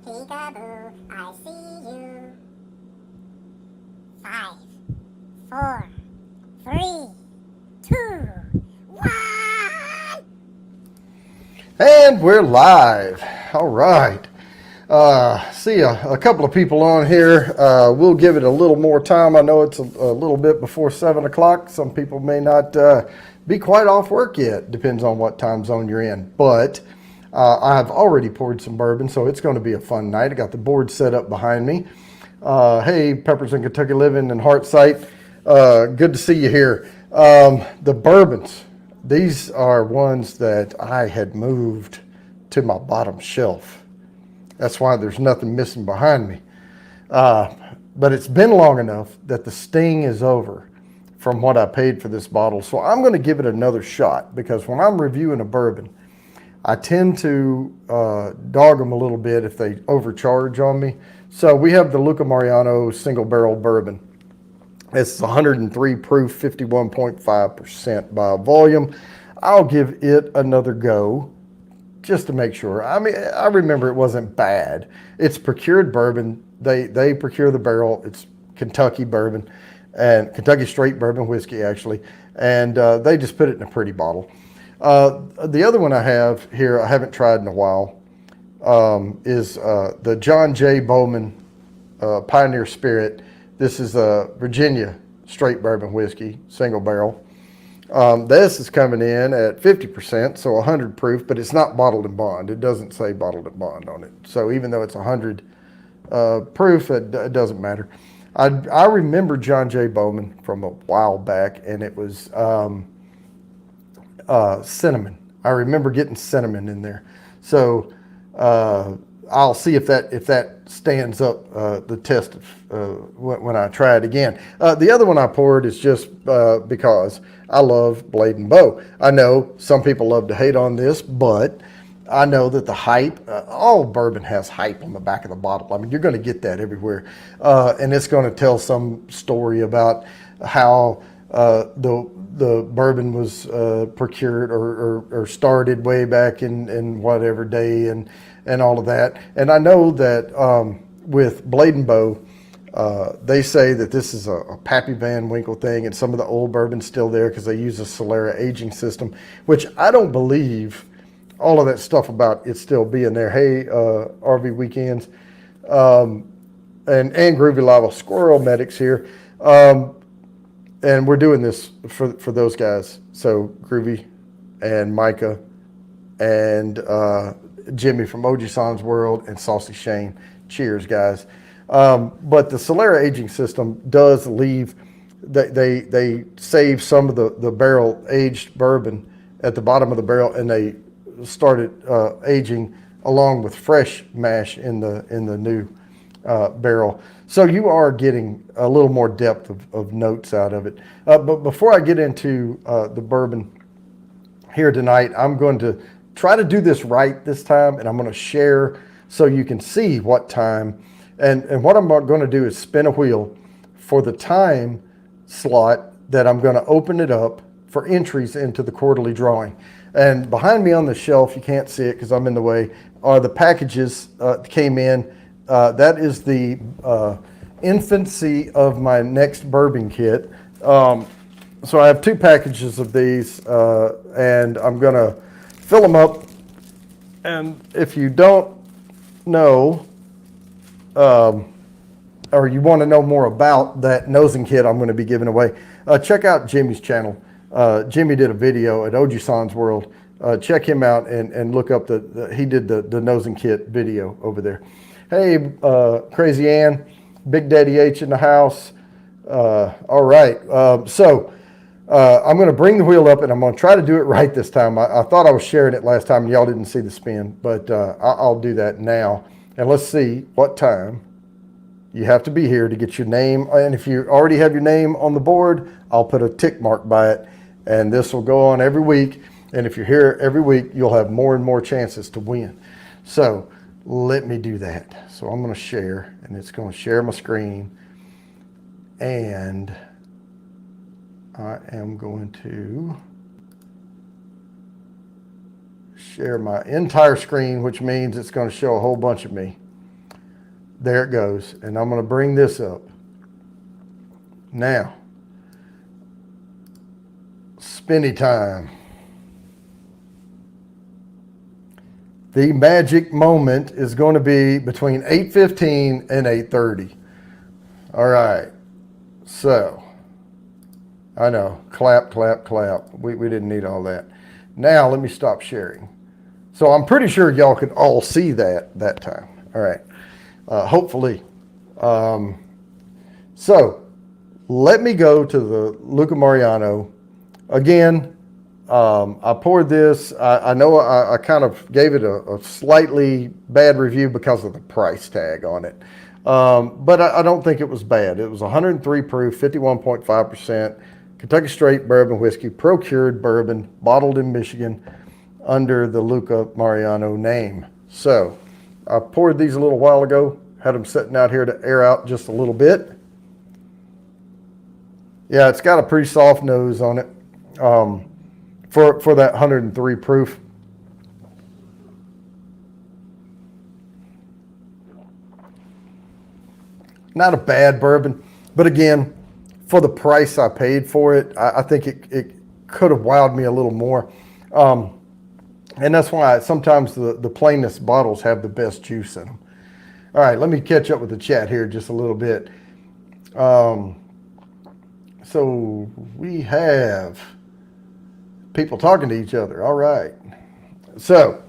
Peekaboo, I see you. 5, 4, 3, 2, 1. And we're live. All right. See a couple of people on here. We'll give it a little more time. I know it's a little bit before 7 o'clock. Some people may not be quite off work yet. Depends on what time zone you're in. But I have already poured some bourbon, so it's going to be a fun night. I got the board set up behind me. Hey, Peppers in Kentucky Living and Heartsight. Good to see you here. The bourbons. These are ones that I had moved to my bottom shelf. That's why there's nothing missing behind me. But it's been long enough that the sting is over from what I paid for this bottle. So I'm going to give it another shot, because when I'm reviewing a bourbon, I tend to dog them a little bit if they overcharge on me. So we have the Luca Mariano single barrel bourbon. It's 103 proof, 51.5% by volume. I'll give it another go just to make sure. I mean, I remember it wasn't bad. It's procured bourbon. They procure the barrel. It's Kentucky bourbon and Kentucky straight bourbon whiskey, actually. And they just put it in a pretty bottle. The other one I have here, I haven't tried in a while, is the John J. Bowman Pioneer Spirit. This is a Virginia straight bourbon whiskey, single barrel. This is coming in at 50%, so 100 proof, but it's not bottled in bond. It doesn't say bottled in bond on it. So even though it's 100 proof, it doesn't matter. I remember John J. Bowman from a while back, and it was cinnamon. I remember getting cinnamon in there. So I'll see if that stands up the test of, when I try it again. The other one I poured is just because I love Blade and Bow. I know some people love to hate on this, but I know that the hype, all bourbon has hype on the back of the bottle. I mean, you're going to get that everywhere. And it's going to tell some story about how the bourbon was procured or started way back in whatever day and all of that. And I know that with Blade and Bow, they say that this is a Pappy Van Winkle thing, and some of the old bourbon's still there because they use a Solera aging system, which I don't believe all of that stuff about it still being there. Hey, RV Weekends and Groovy Lava Squirrel Medics here. And we're doing this for those guys. So Groovy and Micah and Jimmy from Ojisan's World and Saucy Shane. Cheers, guys. But the Solera aging system does leave, they save some of the barrel aged bourbon at the bottom of the barrel, and they started aging along with fresh mash in the new barrel. So you are getting a little more depth of notes out of it. But before I get into the bourbon here tonight, I'm going to try to do this right this time, and I'm going to share so you can see what time. And what I'm going to do is spin a wheel for the time slot that I'm going to open it up for entries into the quarterly drawing. And behind me on the shelf, you can't see it because I'm in the way, are the packages came in. That is the infancy of my next bourbon kit. So I have 2 packages of these, and I'm going to fill them up. And if you don't know, or you want to know more about that nosing kit I'm going to be giving away, check out Jimmy's channel. Jimmy did a video at Ojisan's World. Check him out and look up he did the nosing kit video over there. Hey, Crazy Ann, Big Daddy H in the house. All right, so I'm going to bring the wheel up, and I'm going to try to do it right this time. I thought I was sharing it last time, and y'all didn't see the spin, but I'll do that now. And let's see what time you have to be here to get your name. And if you already have your name on the board, I'll put a tick mark by it, and this will go on every week. And if you're here every week, you'll have more and more chances to win. So let me do that. So I'm going to share, and it's going to share my screen, and I am going to share my entire screen, which means it's going to show a whole bunch of me. There it goes. And I'm going to bring this up. Now, spinny time. The magic moment is going to be between 8:15 and 8:30. All right. So, I know. Clap, clap, clap. We didn't need all that. Now, let me stop sharing. So, I'm pretty sure y'all could all see that time. All right. Hopefully. So, let me go to the Luca Mariano. Again, I poured this. I know I kind of gave it a slightly bad review because of the price tag on it. But I don't think it was bad. It was 103 proof, 51.5%, Kentucky Straight Bourbon Whiskey, procured bourbon, bottled in Michigan under the Luca Mariano name. So I poured these a little while ago, had them sitting out here to air out just a little bit. Yeah, it's got a pretty soft nose on it for that 103 proof. Not a bad bourbon, but again, for the price I paid for it, I think it could have wowed me a little more. And that's why sometimes the plainest bottles have the best juice in them. All right, let me catch up with the chat here just a little bit. So we have people talking to each other. All right. So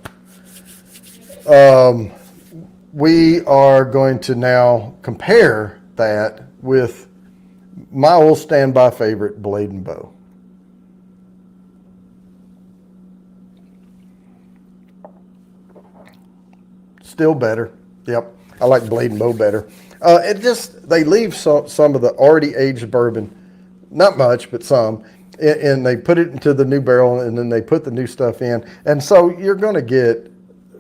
we are going to now compare that with my old standby favorite, Blade and Bow. Still better. Yep. I like Blade and Bow better. They leave some of the already aged bourbon, not much, but some, and they put it into the new barrel, and then they put the new stuff in. And so you're going to get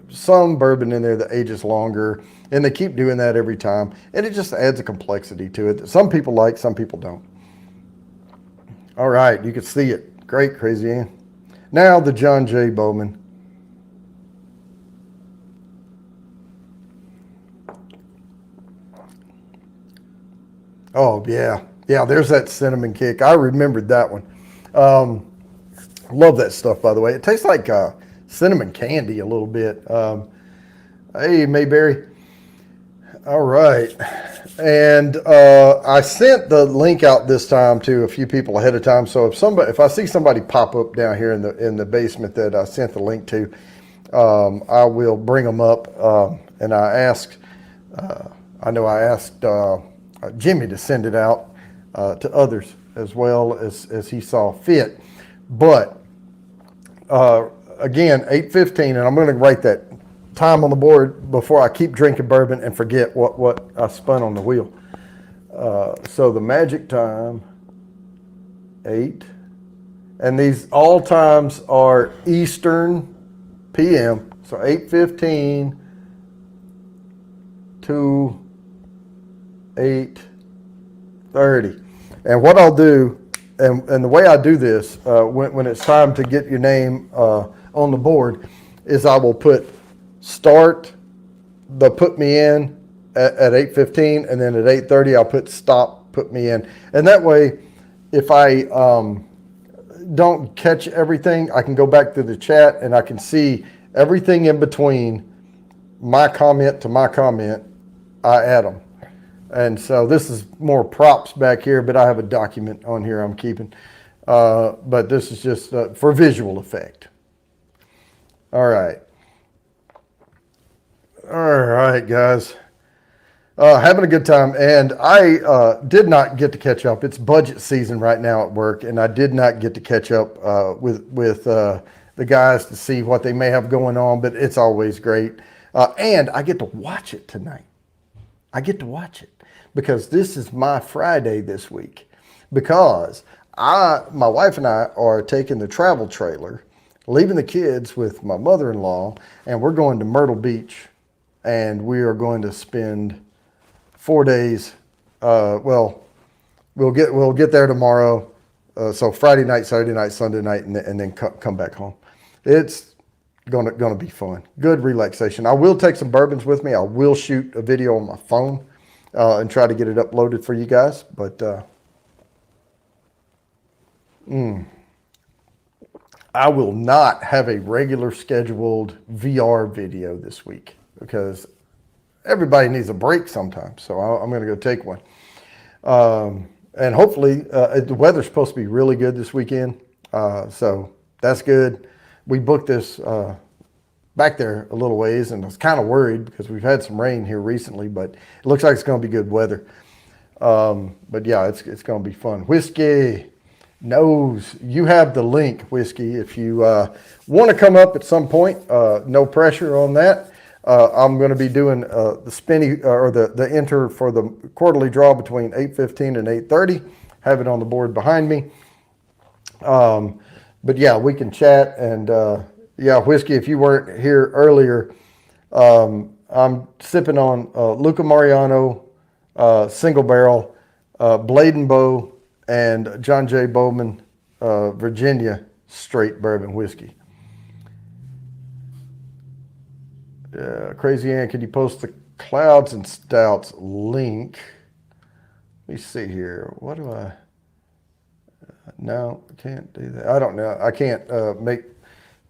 some bourbon in there that ages longer, and they keep doing that every time. And it just adds a complexity to it that some people like, some people don't. All right, you can see it. Great, Crazy Ann. Now the John J. Bowman. Oh, yeah. Yeah, there's that cinnamon kick. I remembered that one. Love that stuff, by the way. It tastes like cinnamon candy a little bit. Hey, Mayberry. All right. And I sent the link out this time to a few people ahead of time. So if I see somebody pop up down here in the basement that I sent the link to, I will bring them up. And I asked Jimmy to send it out to others as well as he saw fit. But again, 8:15, and I'm going to write that time on the board before I keep drinking bourbon and forget what I spun on the wheel. So the magic time, 8, and these all times are Eastern PM. So 8:15 to 8:30. And what I'll do, and the way I do this when it's time to get your name on the board, is I will put start the put me in at 8:15, and then at 8:30 I'll put stop put me in. And that way, if I don't catch everything, I can go back to the chat and I can see everything in between my comment to my comment. I add them. And so this is more props back here, but I have a document on here I'm keeping. But this is just for visual effect. All right. All right, guys. Having a good time. And I did not get to catch up. It's budget season right now at work, and I did not get to catch up with the guys to see what they may have going on, but it's always great. And I get to watch it tonight. I get to watch it because this is my Friday this week, because my wife and I are taking the travel trailer, leaving the kids with my mother-in-law, and we're going to Myrtle Beach, and we are going to spend 4 days. We'll get there tomorrow. So Friday night, Saturday night, Sunday night, and then come back home. It's Gonna be fun. Good relaxation. I will take some bourbons with me. I will shoot a video on my phone and try to get it uploaded for you guys. But I will not have a regular scheduled VR video this week because everybody needs a break sometimes. So I'm going to go take one. And hopefully the weather's supposed to be really good this weekend. So that's good. We booked this back there a little ways, and I was kind of worried because we've had some rain here recently, but it looks like it's going to be good weather. But yeah, it's going to be fun. Whiskey knows you have the link, Whiskey. If you want to come up at some point, no pressure on that. I'm going to be doing the spinny or the enter for the quarterly draw between 8:15 and 8:30. Have it on the board behind me. But yeah, we can chat and yeah, Whiskey. If you weren't here earlier, I'm sipping on Luca Mariano single barrel, Blade and Bow, and John J. Bowman Virginia straight bourbon whiskey. Crazy Ann, can you post the Clouds and Stouts link? Let me see here. What do I? No, I can't do that. I don't know. I can't make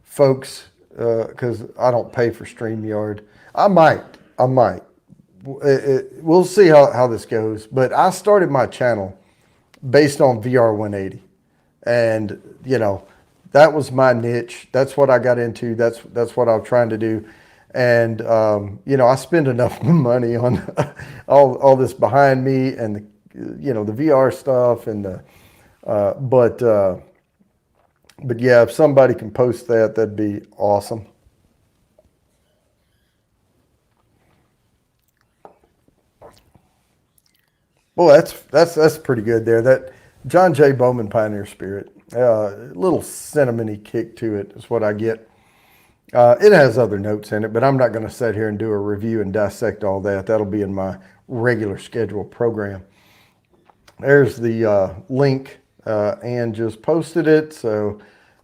folks because I don't pay for StreamYard. I might. We'll see how this goes. But I started my channel based on VR 180, and you know that was my niche. That's what I got into. That's what I'm trying to do. And you know, I spend enough money on all this behind me, and the the VR stuff, and the but yeah, if somebody can post that, that'd be awesome. Well, that's pretty good there. That John J. Bowman Pioneer Spirit, little cinnamony kick to it is what I get. It has other notes in it, but I'm not going to sit here and do a review and dissect all that. That'll be in my regular scheduled program. There's the link, and just posted it. So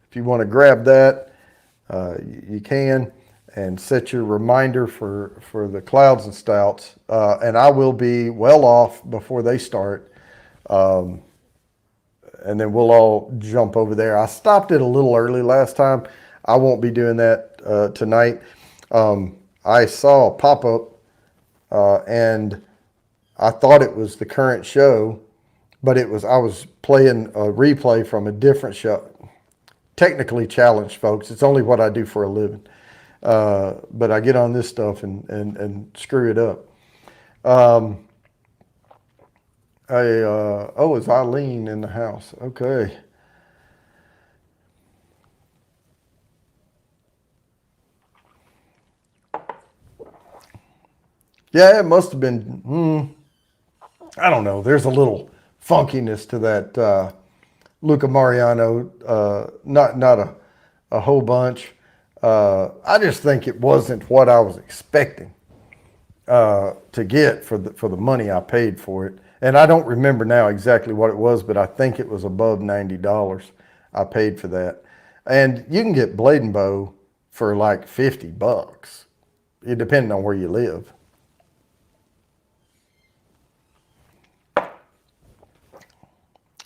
if you want to grab that, you can, and set your reminder for the Clouds and Stouts. And I will be well off before they start. And then we'll all jump over there. I stopped it a little early last time. I won't be doing that tonight. I saw a pop-up and I thought it was the current show, but I was playing a replay from a different show. Technically challenged, folks. It's only what I do for a living. But I get on this stuff and screw it up. Oh, is Eileen in the house? Okay. Yeah, it must have been, I don't know. There's a little funkiness to that Luca Mariano, not a whole bunch. I just think it wasn't what I was expecting to get for the money I paid for it. And I don't remember now exactly what it was, but I think it was above $90 I paid for that. And you can get Blade and Bow for like $50, depending on where you live.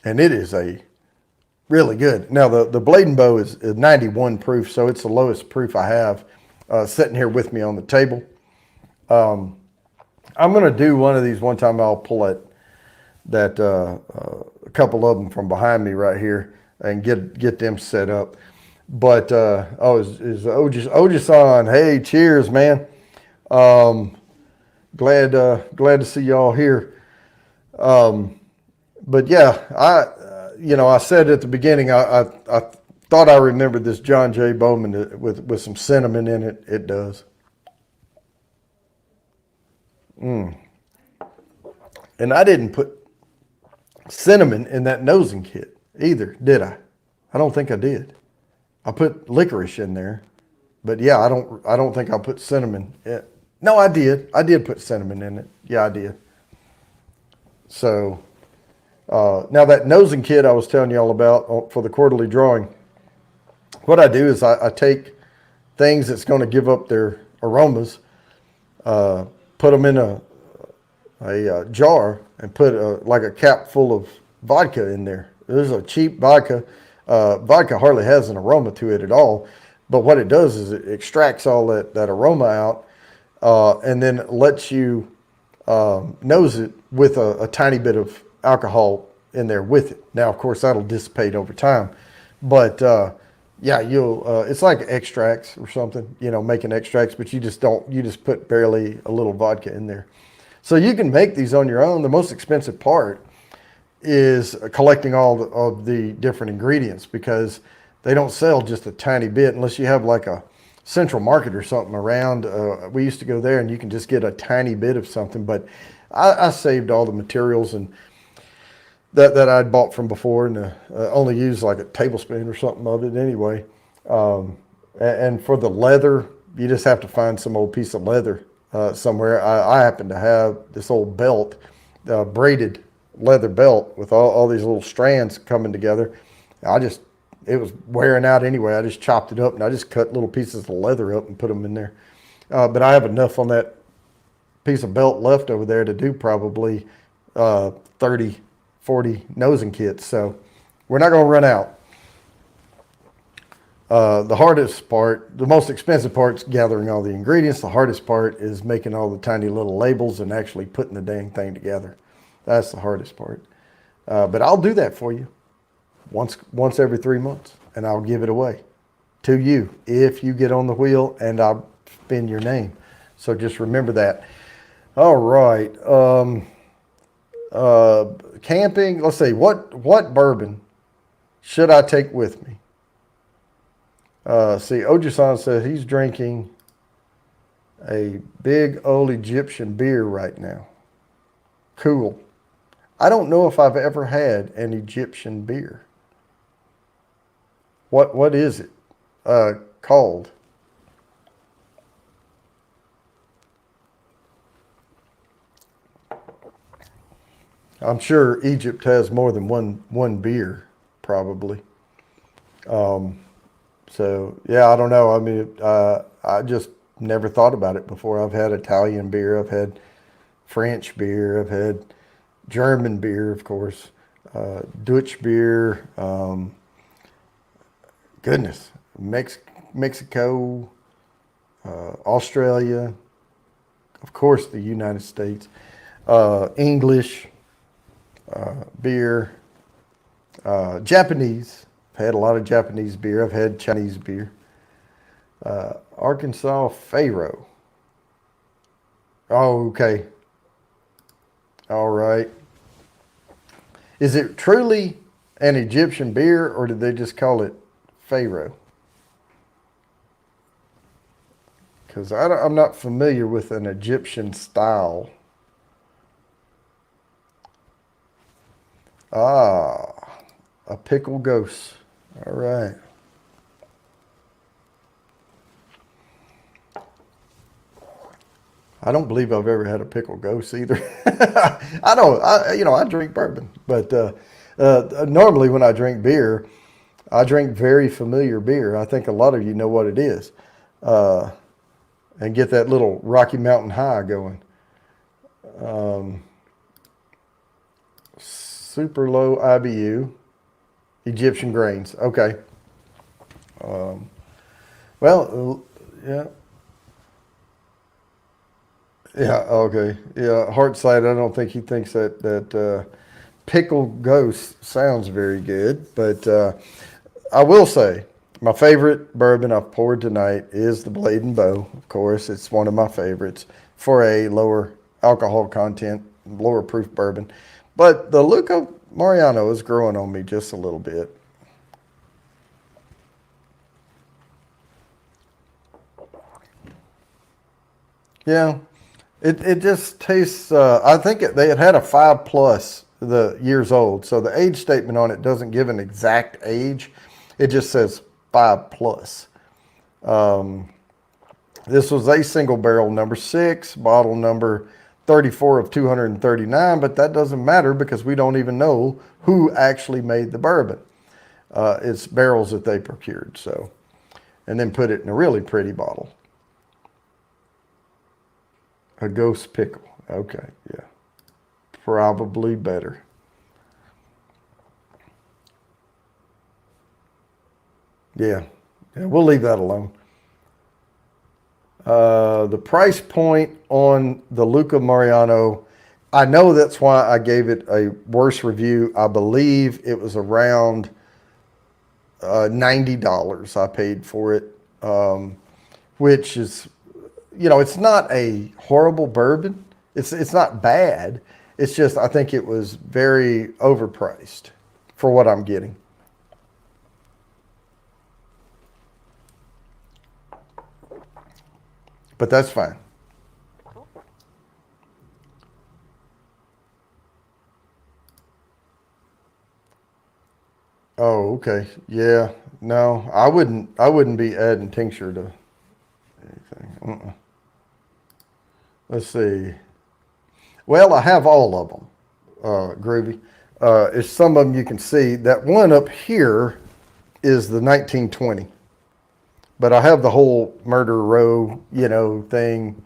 And it is a really good. Now the Blade and Bow is 91 proof, so it's the lowest proof I have sitting here with me on the table. I'm going to do one of these one time. I'll pull that a couple of them from behind me right here and get them set up. But is Ojisan? Hey, cheers, man. Glad to see y'all here. But yeah, I said at the beginning, I thought I remembered this John J. Bowman with some cinnamon in it. It does. And I didn't put cinnamon in that nosing kit either, did I? I don't think I did. I put licorice in there, but yeah, I don't think I put cinnamon. No, I did. I did put cinnamon in it. Yeah, I did. So. Now that nosing kit I was telling you all about for the quarterly drawing, what I do is I take things that's going to give up their aromas, put them in a jar and put like a cap full of vodka in there. There's a cheap vodka. Vodka hardly has an aroma to it at all, but what it does is it extracts all that aroma out, and then lets you nose it with a tiny bit of alcohol in there with it. Now, of course, that'll dissipate over time, but yeah, it's like extracts or something, making extracts, but you just put barely a little vodka in there. So you can make these on your own. The most expensive part is collecting all of the different ingredients, because they don't sell just a tiny bit unless you have like a Central Market or something around. We used to go there and you can just get a tiny bit of something, but I saved all the materials and that I'd bought from before, and only used like a tablespoon or something of it anyway. And for the leather, you just have to find some old piece of leather somewhere. I happen to have this old belt, braided leather belt with all these little strands coming together. It was wearing out anyway. I just chopped it up and I just cut little pieces of leather up and put them in there. But I have enough on that piece of belt left over there to do probably 30, 40 nosing kits. So we're not going to run out. The hardest part, the most expensive part is gathering all the ingredients. The hardest part is making all the tiny little labels and actually putting the dang thing together. That's the hardest part. But I'll do that for you once every 3 months, and I'll give it away to you if you get on the wheel and I'll spin your name. So just remember that. All right. Camping, let's see, what bourbon should I take with me? See, Ojisan says he's drinking a big old Egyptian beer right now. Cool. I don't know if I've ever had an Egyptian beer. What is it called? I'm sure Egypt has more than one beer, probably. So yeah, I don't know. I mean, I just never thought about it before. I've had Italian beer, I've had French beer, I've had German beer, of course, Dutch beer. Goodness, Mexico, Australia, of course, the United States, English beer, Japanese. I've had a lot of Japanese beer. I've had Chinese beer. Arkansas Pharaoh. Oh, okay. All right. Is it truly an Egyptian beer, or did they just call it Pharaoh? Because I'm not familiar with an Egyptian style. A pickle ghost. All right. I don't believe I've ever had a pickle ghost either. I drink bourbon, but normally when I drink beer, I drink very familiar beer. I think a lot of you know what it is, and get that little Rocky Mountain High going. Super low IBU, Egyptian grains. Okay. Yeah. Yeah, okay. Yeah, Heartside, I don't think he thinks that Pickle Ghost sounds very good. But I will say, my favorite bourbon I've poured tonight is the Blade and Bow. Of course, it's one of my favorites for a lower alcohol content, lower proof bourbon. But the Luca Mariano is growing on me just a little bit. Yeah. It just tastes, I think they had a 5+ the years old. So the age statement on it doesn't give an exact age. It just says 5+. This was a single barrel number 6, bottle number 34 of 239, but that doesn't matter because we don't even know who actually made the bourbon. It's barrels that they procured. So and then put it in a really pretty bottle. A ghost pickle. Okay, yeah. Probably better. Yeah, we'll leave that alone. The price point on the Luca Mariano, I know that's why I gave it a worse review. I believe it was around $90 I paid for it, which is, it's not a horrible bourbon. It's not bad. It's just I think it was very overpriced for what I'm getting. But that's fine. Oh, okay. Yeah. No, I wouldn't be adding tincture to anything. Let's see. Well, I have all of them, Groovy. It's some of them you can see. That one up here is the 1920. But I have the whole murder row, thing.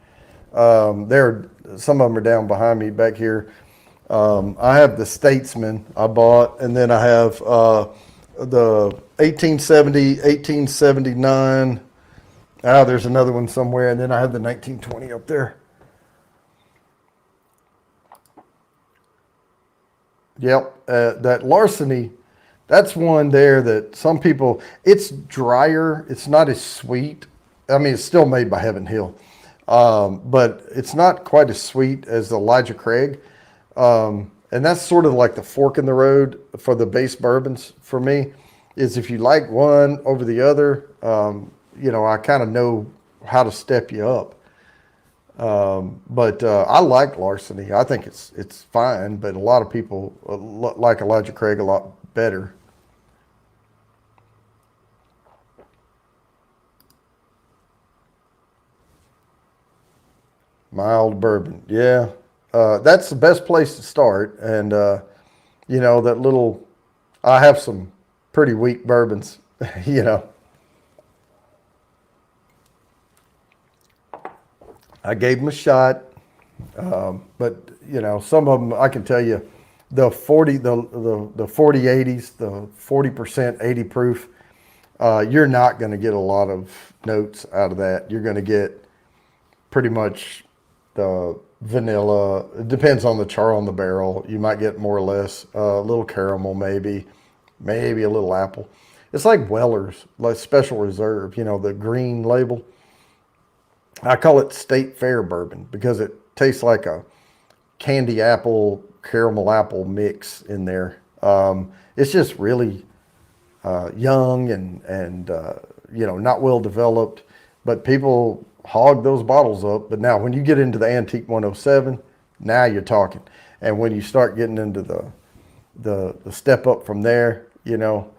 There, some of them are down behind me back here. I have the Statesman I bought, and then I have the 1870, 1879. Ah, there's another one somewhere, and then I have the 1920 up there. Yep, that Larceny, that's one there that some people, it's drier, it's not as sweet. I mean, it's still made by Heaven Hill, but it's not quite as sweet as the Elijah Craig. And that's sort of like the fork in the road for the base bourbons for me, is if you like one over the other, I kind of know how to step you up. But I like Larceny. I think it's fine, but a lot of people like Elijah Craig a lot better. Mild bourbon, yeah. That's the best place to start. And that little, I have some pretty weak bourbons, I gave them a shot. But some of them I can tell you, the 40 80s, the 40% 80 proof, you're not going to get a lot of notes out of that. You're going to get pretty much the vanilla. It depends on the char on the barrel. You might get more or less a little caramel, maybe a little apple. It's like Weller's, like Special Reserve, the green label. I call it State Fair bourbon because it tastes like a candy apple, caramel apple mix in there. It's just really young and not well developed, but people hog those bottles up. But now when you get into the Antique 107, now you're talking. And when you start getting into the step up from there, you're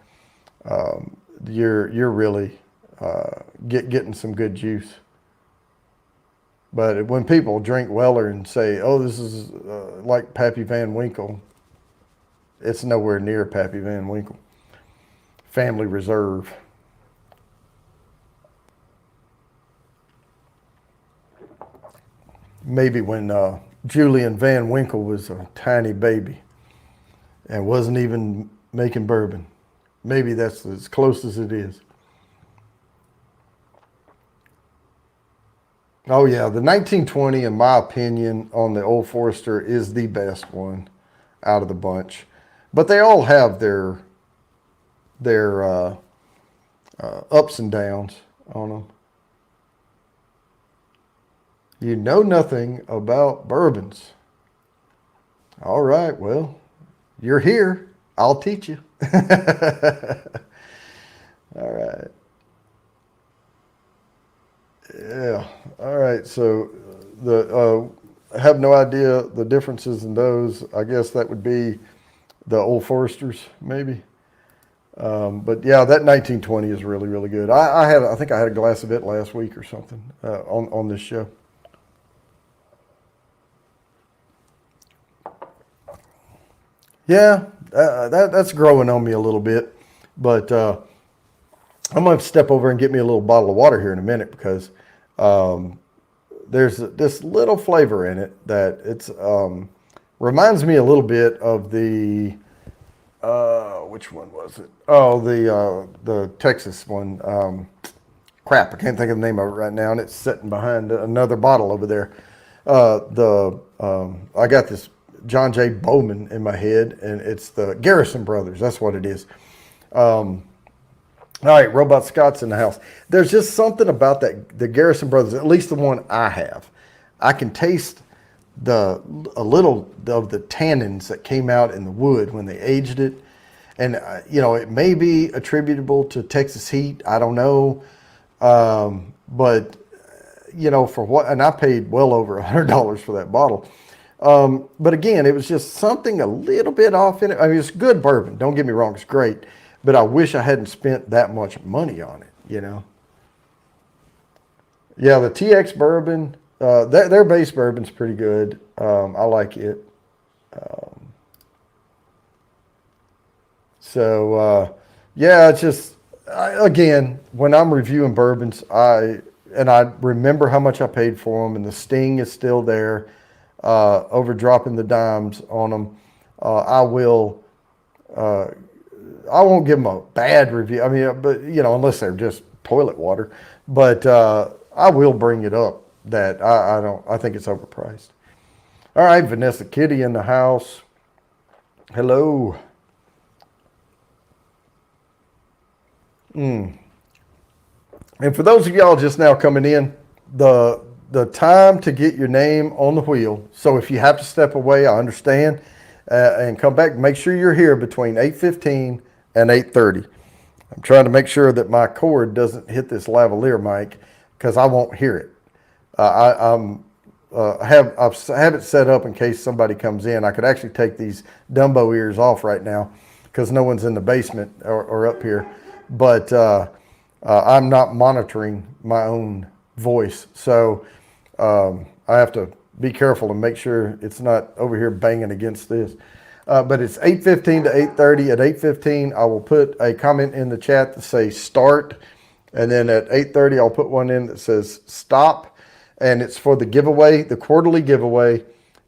really getting some good juice. But when people drink Weller and say, "Oh, this is like Pappy Van Winkle," it's nowhere near Pappy Van Winkle. Family Reserve. Maybe when Julian Van Winkle was a tiny baby and wasn't even making bourbon. Maybe that's as close as it is. Oh yeah, the 1920, in my opinion, on the Old Forester is the best one out of the bunch. But they all have their ups and downs on them. You know nothing about bourbons. All right, well, you're here. I'll teach you. All right. Yeah. All right. So I have no idea the differences in those. I guess that would be the Old Foresters, maybe. But yeah, that 1920 is really, really good. I think I had a glass of it last week or something on this show. Yeah, that's growing on me a little bit, but I'm going to step over and get me a little bottle of water here in a minute because there's this little flavor in it that it's reminds me a little bit of the which one was it? Oh, the Texas one. Crap, I can't think of the name of it right now, and it's sitting behind another bottle over there. I got this John J. Bowman in my head, and it's the Garrison Brothers. That's what it is. All right, Robot Scott's in the house. There's just something about the Garrison Brothers, at least the one I have. I can taste a little of the tannins that came out in the wood when they aged it. And, it may be attributable to Texas heat. I don't know. But, for what, and I paid well over $100 for that bottle. But again, it was just something a little bit off in it. I mean, it's good bourbon. Don't get me wrong. It's great. But I wish I hadn't spent that much money on it, Yeah, the TX bourbon, their base bourbon's pretty good. I like it. Yeah, it's just, again, when I'm reviewing bourbons, I remember how much I paid for them, and the sting is still there, over dropping the dimes on them. I won't give them a bad review. I mean, but unless they're just toilet water. But I will bring it up that I think it's overpriced. All right, Vanessa Kitty in the house. Hello. And for those of y'all just now coming in, the time to get your name on the wheel. So if you have to step away, I understand, and come back. Make sure you're here between 8:15 and 8:30. I'm trying to make sure that my cord doesn't hit this lavalier mic because I won't hear it. I have it set up in case somebody comes in. I could actually take these Dumbo ears off right now because no one's in the basement or up here. But I'm not monitoring my own voice. So I have to be careful and make sure it's not over here banging against this. But it's 8:15 to 8:30. At 8:15, I will put a comment in the chat that says start. And then at 8:30, I'll put one in that says stop. And it's for the giveaway, the quarterly giveaway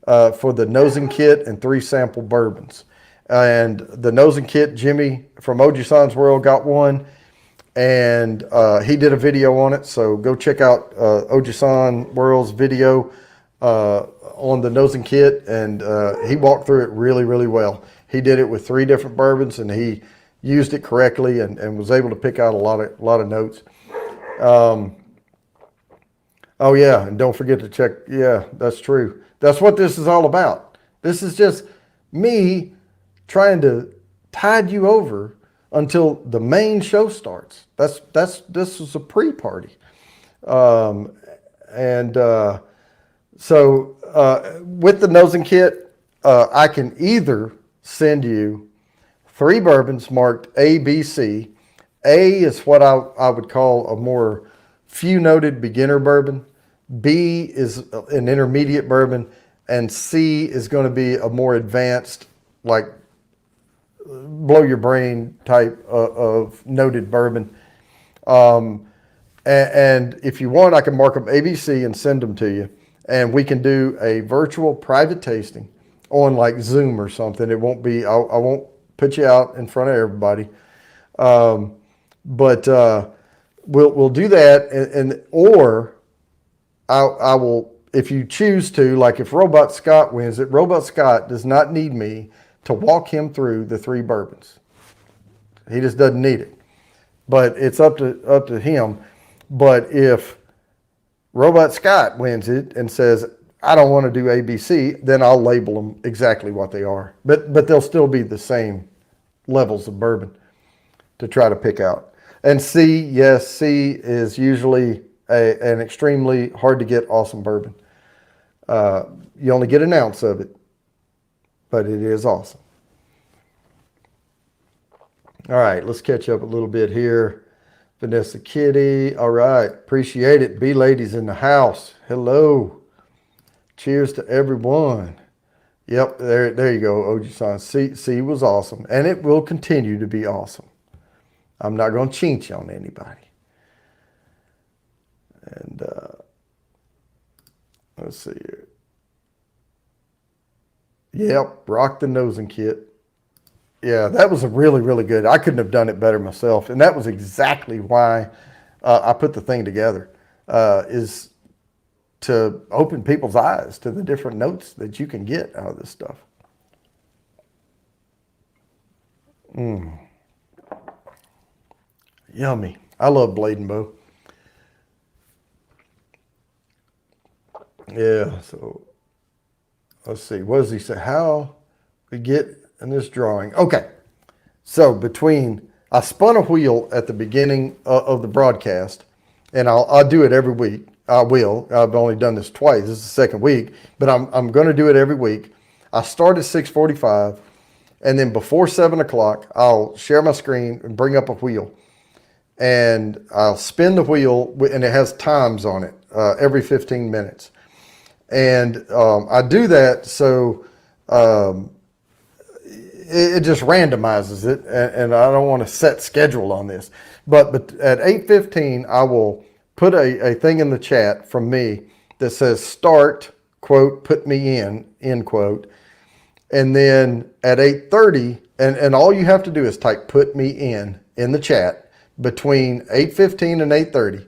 for the nosing kit and 3 sample bourbons. And the nosing kit, Jimmy from Ojisan's World got one. And he did a video on it. So go check out Ojisan World's video on the nosing kit, and he walked through it really, really well. He did it with 3 different bourbons, and he used it correctly and was able to pick out a lot of notes. Oh yeah, and don't forget to check. Yeah, that's true. That's what this is all about. This is just me trying to tide you over until the main show starts. This is a pre-party, So with the nosing kit, I can either send you 3 bourbons marked A, B, C. A is what I would call a more few-noted beginner bourbon. B is an intermediate bourbon. And C is going to be a more advanced, like blow your brain type of noted bourbon. And if you want, I can mark them ABC and send them to you. And we can do a virtual private tasting on like Zoom or something. It won't be, I won't put you out in front of everybody. But we'll do that. Or I will, if you choose to, like if Robot Scott wins it, Robot Scott does not need me to walk him through the 3 bourbons. He just doesn't need it. But it's up to him. But if Robot Scott wins it and says, I don't want to do ABC, then I'll label them exactly what they are. But they'll still be the same levels of bourbon to try to pick out. And C, yes, C is usually an extremely hard to get awesome bourbon. You only get an ounce of it, but it is awesome. All right, let's catch up a little bit here. Vanessa Kitty. All right, appreciate it. B-Ladies in the house. Hello. Cheers to everyone. Yep, there you go, Ojisan. C was awesome, and it will continue to be awesome. I'm not going to chinch on anybody. And let's see here. Yep, rock the nosing kit. Yeah, that was a really, really good. I couldn't have done it better myself. And that was exactly why I put the thing together, is to open people's eyes to the different notes that you can get out of this stuff. Yummy. I love blade and bow. Yeah, so let's see. What does he say? How we get in this drawing? Okay. So I spun a wheel at the beginning of the broadcast, and I'll do it every week. I will. I've only done this twice. This is the second week, but I'm going to do it every week. I start at 6:45, and then before 7 o'clock, I'll share my screen and bring up a wheel, and I'll spin the wheel, and it has times on it every 15 minutes. And I do that so it just randomizes it, and I don't want to set schedule on this. But at 8:15, I will put a thing in the chat from me that says start, quote, put me in, end quote. And then at 8:30, and all you have to do is type put me in the chat between 8:15 and 8:30.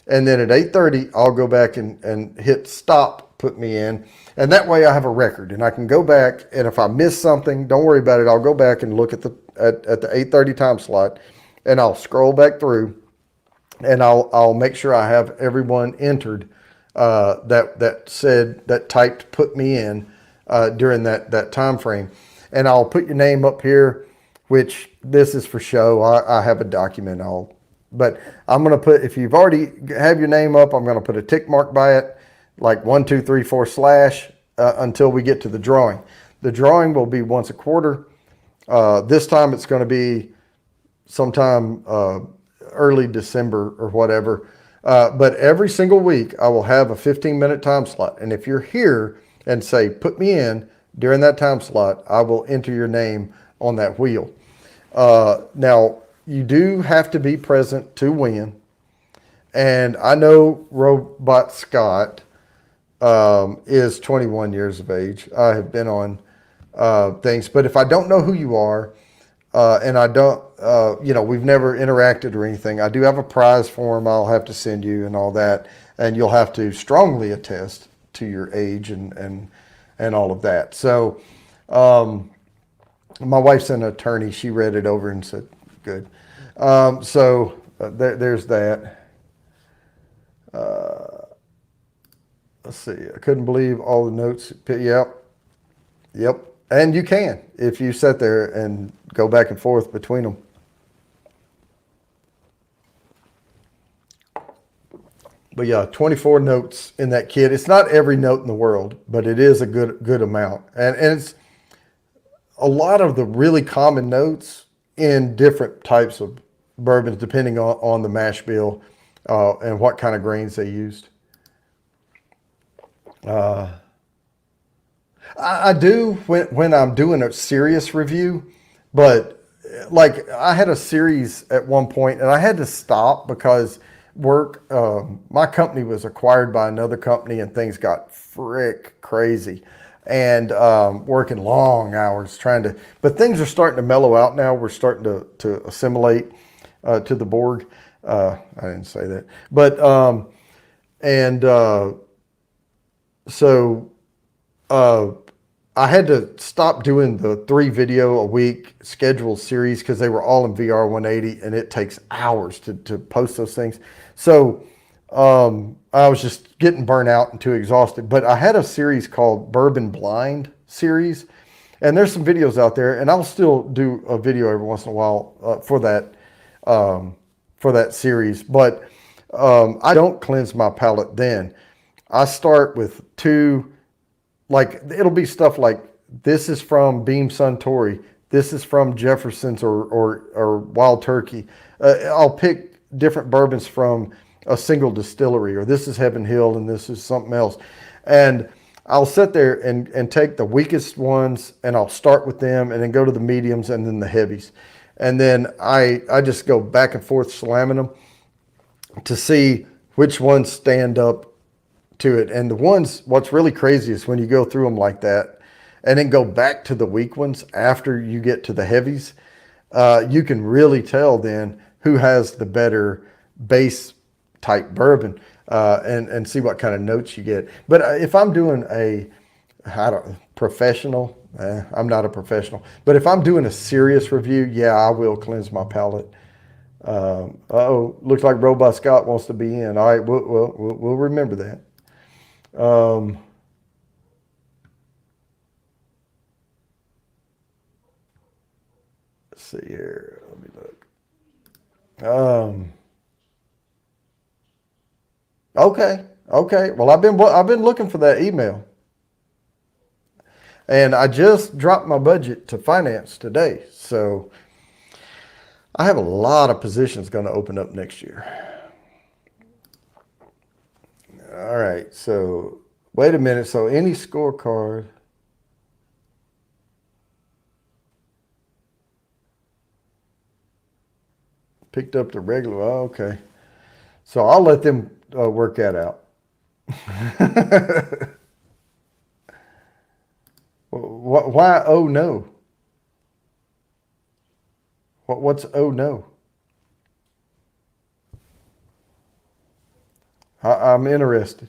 And then at 8:30, I'll go back and hit stop, put me in. And that way I have a record, and I can go back, and if I miss something, don't worry about it. I'll go back and look at the 8:30 time slot, and I'll scroll back through, and I'll make sure I have everyone entered that typed put me in during that time frame. And I'll put your name up here, which this is for show. I have a document. But I'm going to put, if you've already have your name up, I'm going to put a tick mark by it, like 1, 2, 3, 4 / until we get to the drawing. The drawing will be once a quarter. This time it's going to be sometime early December or whatever. But every single week I will have a 15-minute time slot. And if you're here and say, put me in during that time slot, I will enter your name on that wheel. Now, you do have to be present to win. And I know Robot Scott is 21 years of age. I have been on things, but if I don't know who you are, and I don't, we've never interacted or anything, I do have a prize form I'll have to send you and all that, and you'll have to strongly attest to your age and all of that. So, my wife's an attorney. She read it over and said, good. There's that. Let's see. I couldn't believe all the notes. Yep. And you can, if you sit there and go back and forth between them. But yeah, 24 notes in that kit. It's not every note in the world, but it is a good amount. And it's a lot of the really common notes in different types of bourbons, depending on the mash bill and what kind of grains they used. I do when I'm doing a serious review, but like I had a series at one point and I had to stop because my company was acquired by another company and things got frick crazy, and working long hours but things are starting to mellow out now. We're starting to assimilate to the Borg. I didn't say that, but so I had to stop doing the 3 video a week scheduled series because they were all in VR 180 and it takes hours to post those things. So I was just getting burnt out and too exhausted. But I had a series called Bourbon Blind series, and there's some videos out there, and I'll still do a video every once in a while for that series. But I don't cleanse my palate then. I start with 2. Like, it'll be stuff like, this is from Beam Suntory, this is from Jefferson's or Wild Turkey. I'll pick different bourbons from a single distillery, or this is Heaven Hill and this is something else. And I'll sit there and take the weakest ones and I'll start with them and then go to the mediums and then the heavies. and then I just go back and forth slamming them to see which ones stand up to it. And the ones, what's really crazy is when you go through them like that and then go back to the weak ones after you get to the heavies, you can really tell then who has the better base type bourbon, and see what kind of notes you get. But if I'm doing professional, I'm not a professional, but if I'm doing a serious review, yeah, I will cleanse my palate. Looks like Robot Scott wants to be in. All right, we'll remember that. Let's see here. Let me look. Okay. Well, I've been looking for that email, and I just dropped my budget to finance today, so I have a lot of positions going to open up next year. All right, so wait a minute. So any scorecard. Picked up the regular. Oh, okay. So I'll let them work that out. Why? Oh no. What's oh no? I'm interested.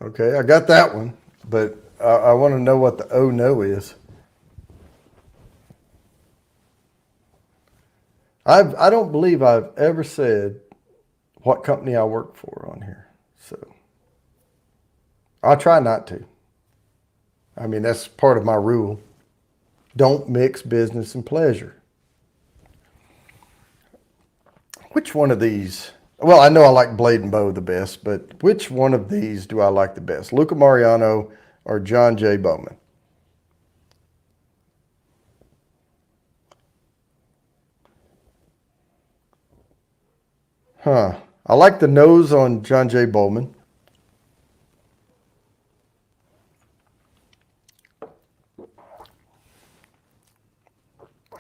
Okay, I got that one, but I want to know what the oh no is. I don't believe I've ever said what company I work for on here, so I'll try not to. I mean, that's part of my rule. Don't mix business and pleasure. Which one of these? Well, I know I like Blade and Bow the best, but which one of these do I like the best? Luca Mariano or John J. Bowman? I like the nose on John J. Bowman.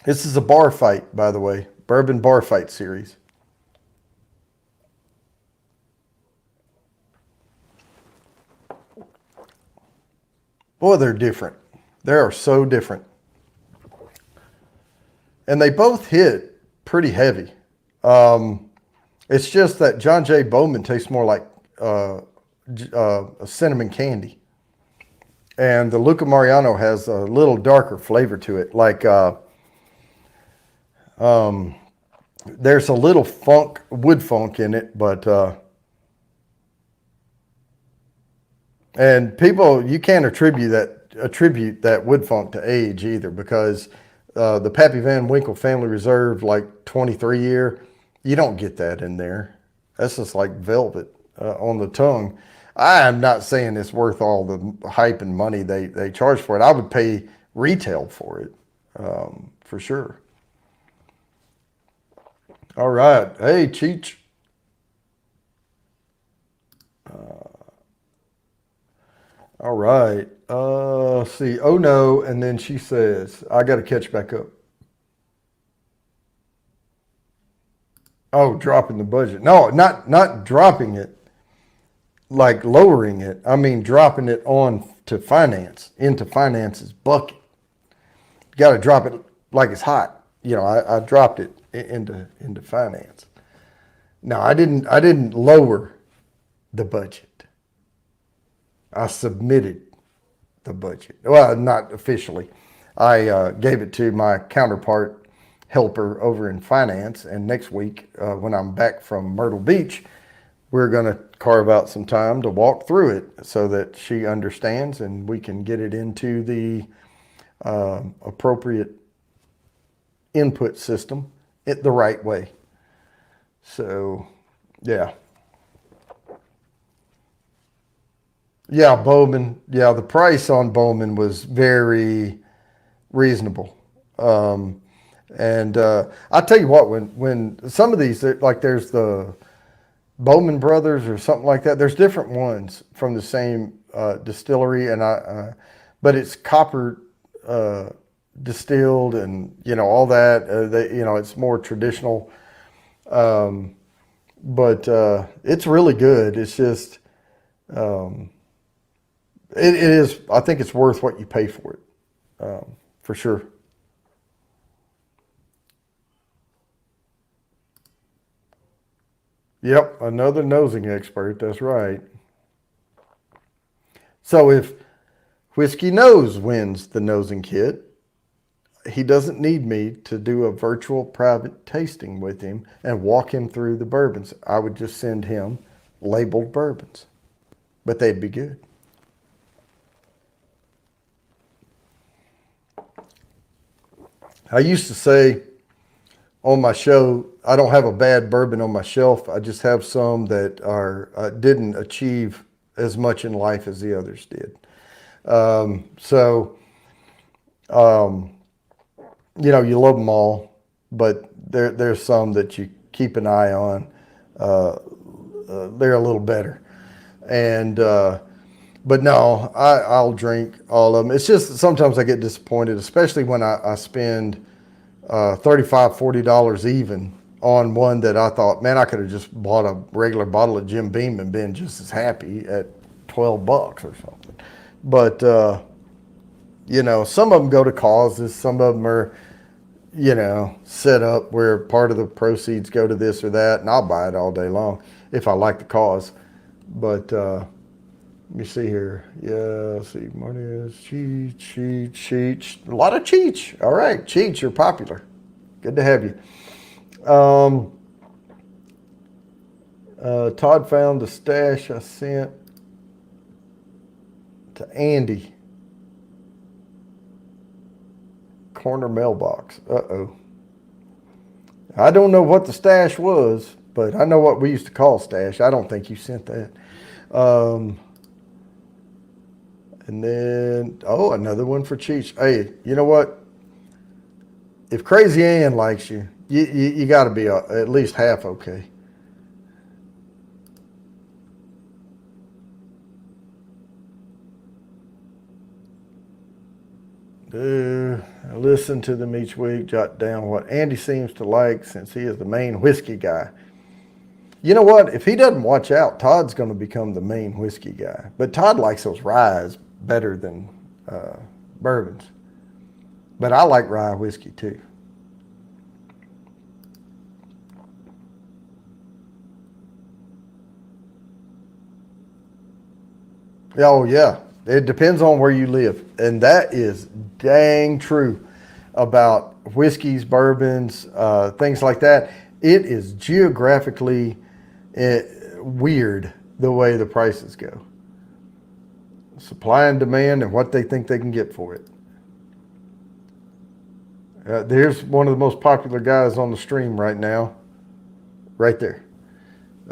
This is a bar fight, by the way. Bourbon bar fight series. Boy, they're different. They are so different. And they both hit pretty heavy. It's just that John J. Bowman tastes more like a cinnamon candy. And the Luca Mariano has a little darker flavor to it. Like there's a little wood funk in it, but and people, you can't attribute that wood funk to age either, because the Pappy Van Winkle Family Reserve, like 23 year, you don't get that in there. That's just like velvet on the tongue. I am not saying it's worth all the hype and money they charge for it. I would pay retail for it, for sure. All right. Hey, Cheech. All right. See. Oh no. And then she says, I got to catch back up. Oh, dropping the budget. No, not dropping it, like lowering it. I mean, dropping it into finance's bucket. You got to drop it like it's hot. You know, I dropped it into finance. No, I didn't lower the budget. I submitted the budget. Well, not officially. I gave it to my counterpart helper over in finance, and next week when I'm back from Myrtle Beach, we're going to carve out some time to walk through it so that she understands and we can get it into the appropriate input system it the right way. So, yeah. Yeah, Bowman. Yeah, the price on Bowman was very reasonable. And I tell you what, when some of these, like there's the Bowman Brothers or something like that. There's different ones from the same distillery, and but it's copper distilled, and all that. It's more traditional, but it's really good. It's just it is. I think it's worth what you pay for it, for sure. Yep, another nosing expert. That's right. So if Whiskey Nose wins the nosing kit, he doesn't need me to do a virtual private tasting with him and walk him through the bourbons. I would just send him labeled bourbons, but they'd be good. I used to say on my show, I don't have a bad bourbon on my shelf. I just have some that are didn't achieve as much in life as the others did. So, you love them all, but there's some that you keep an eye on. They're a little better. And, but no, I'll drink all of them. It's just sometimes I get disappointed, especially when I spend $35, $40 even on one that I thought, man, I could have just bought a regular bottle of Jim Beam and been just as happy at $12 or something. But, some of them go to causes. Some of them are, set up where part of the proceeds go to this or that, and I'll buy it all day long if I like the cause. But let me see here. Yeah, let's see. Martinez, Cheech. A lot of Cheech. All right, Cheech, you're popular. Good to have you. Todd found the stash I sent to Andy. Corner mailbox. Uh-oh. I don't know what the stash was, but I know what we used to call stash. I don't think you sent that. And then, another one for Cheech. Hey, you know what? If Crazy Ann likes you, you got to be at least half okay. Listen to them each week, jot down what Andy seems to like since he is the main whiskey guy. You know what? If he doesn't watch out, Todd's going to become the main whiskey guy. But Todd likes those ryes better than bourbons. But I like rye whiskey too. Oh, yeah. It depends on where you live. And that is dang true about whiskeys, bourbons, things like that. It is geographically weird the way the prices go. Supply and demand and what they think they can get for it. There's one of the most popular guys on the stream right now. Right there.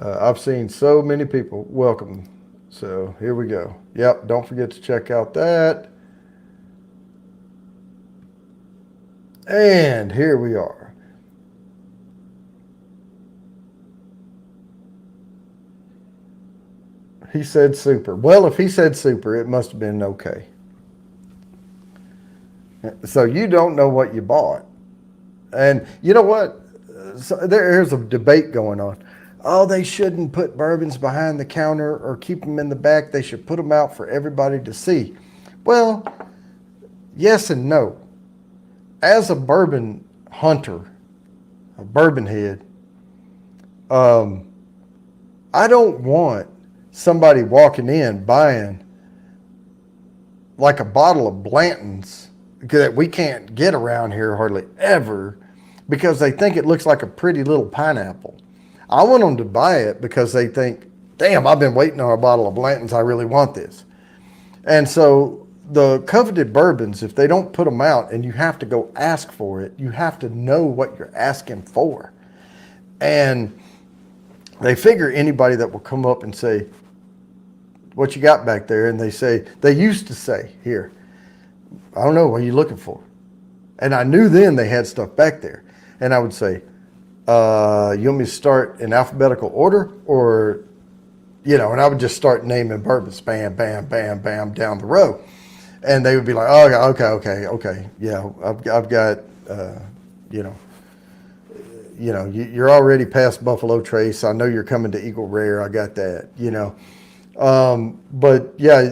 I've seen so many people welcome. So here we go. Yep, don't forget to check out that. And here we are. He said super. Well, if he said super, it must have been okay. So you don't know what you bought. And you know what? So there's a debate going on. Oh, they shouldn't put bourbons behind the counter or keep them in the back. They should put them out for everybody to see. Well, yes and no. As a bourbon hunter, a bourbon head, I don't want somebody walking in buying like a bottle of Blanton's that we can't get around here hardly ever because they think it looks like a pretty little pineapple. I want them to buy it because they think, damn, I've been waiting on a bottle of Blanton's. I really want this. And so the coveted bourbons, if they don't put them out and you have to go ask for it, you have to know what you're asking for. And they figure anybody that will come up and say, what you got back there? And they used to say, here, I don't know, what are you looking for? And I knew then they had stuff back there. And I would say, you want me to start in alphabetical order, or, you know, and I would just start naming bourbons, bam, bam, bam, bam, down the row. And they would be like, oh, okay. Yeah, I've got, you know, you're already past Buffalo Trace. I know you're coming to Eagle Rare. I got that, you know. But yeah,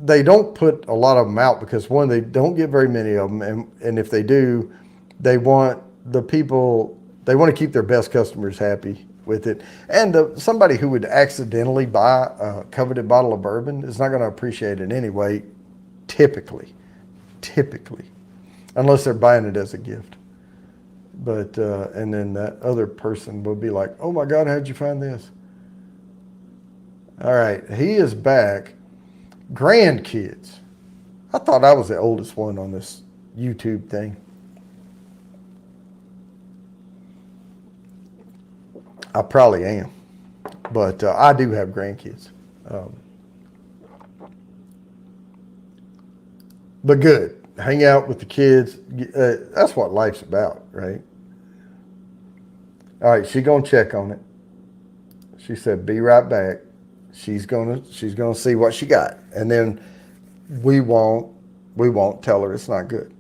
they don't put a lot of them out because, one, they don't get very many of them. And if they do, they want to keep their best customers happy with it. And somebody who would accidentally buy a coveted bottle of bourbon is not going to appreciate it anyway, typically, unless they're buying it as a gift. But, and then that other person will be like, oh my God, how'd you find this? All right, he is back. Grandkids. I thought I was the oldest one on this YouTube thing. I probably am, but I do have grandkids. But good. Hang out with the kids. That's what life's about, right? All right, she's gonna check on it. She said, "Be right back." She's gonna see what she got, and then we won't tell her it's not good.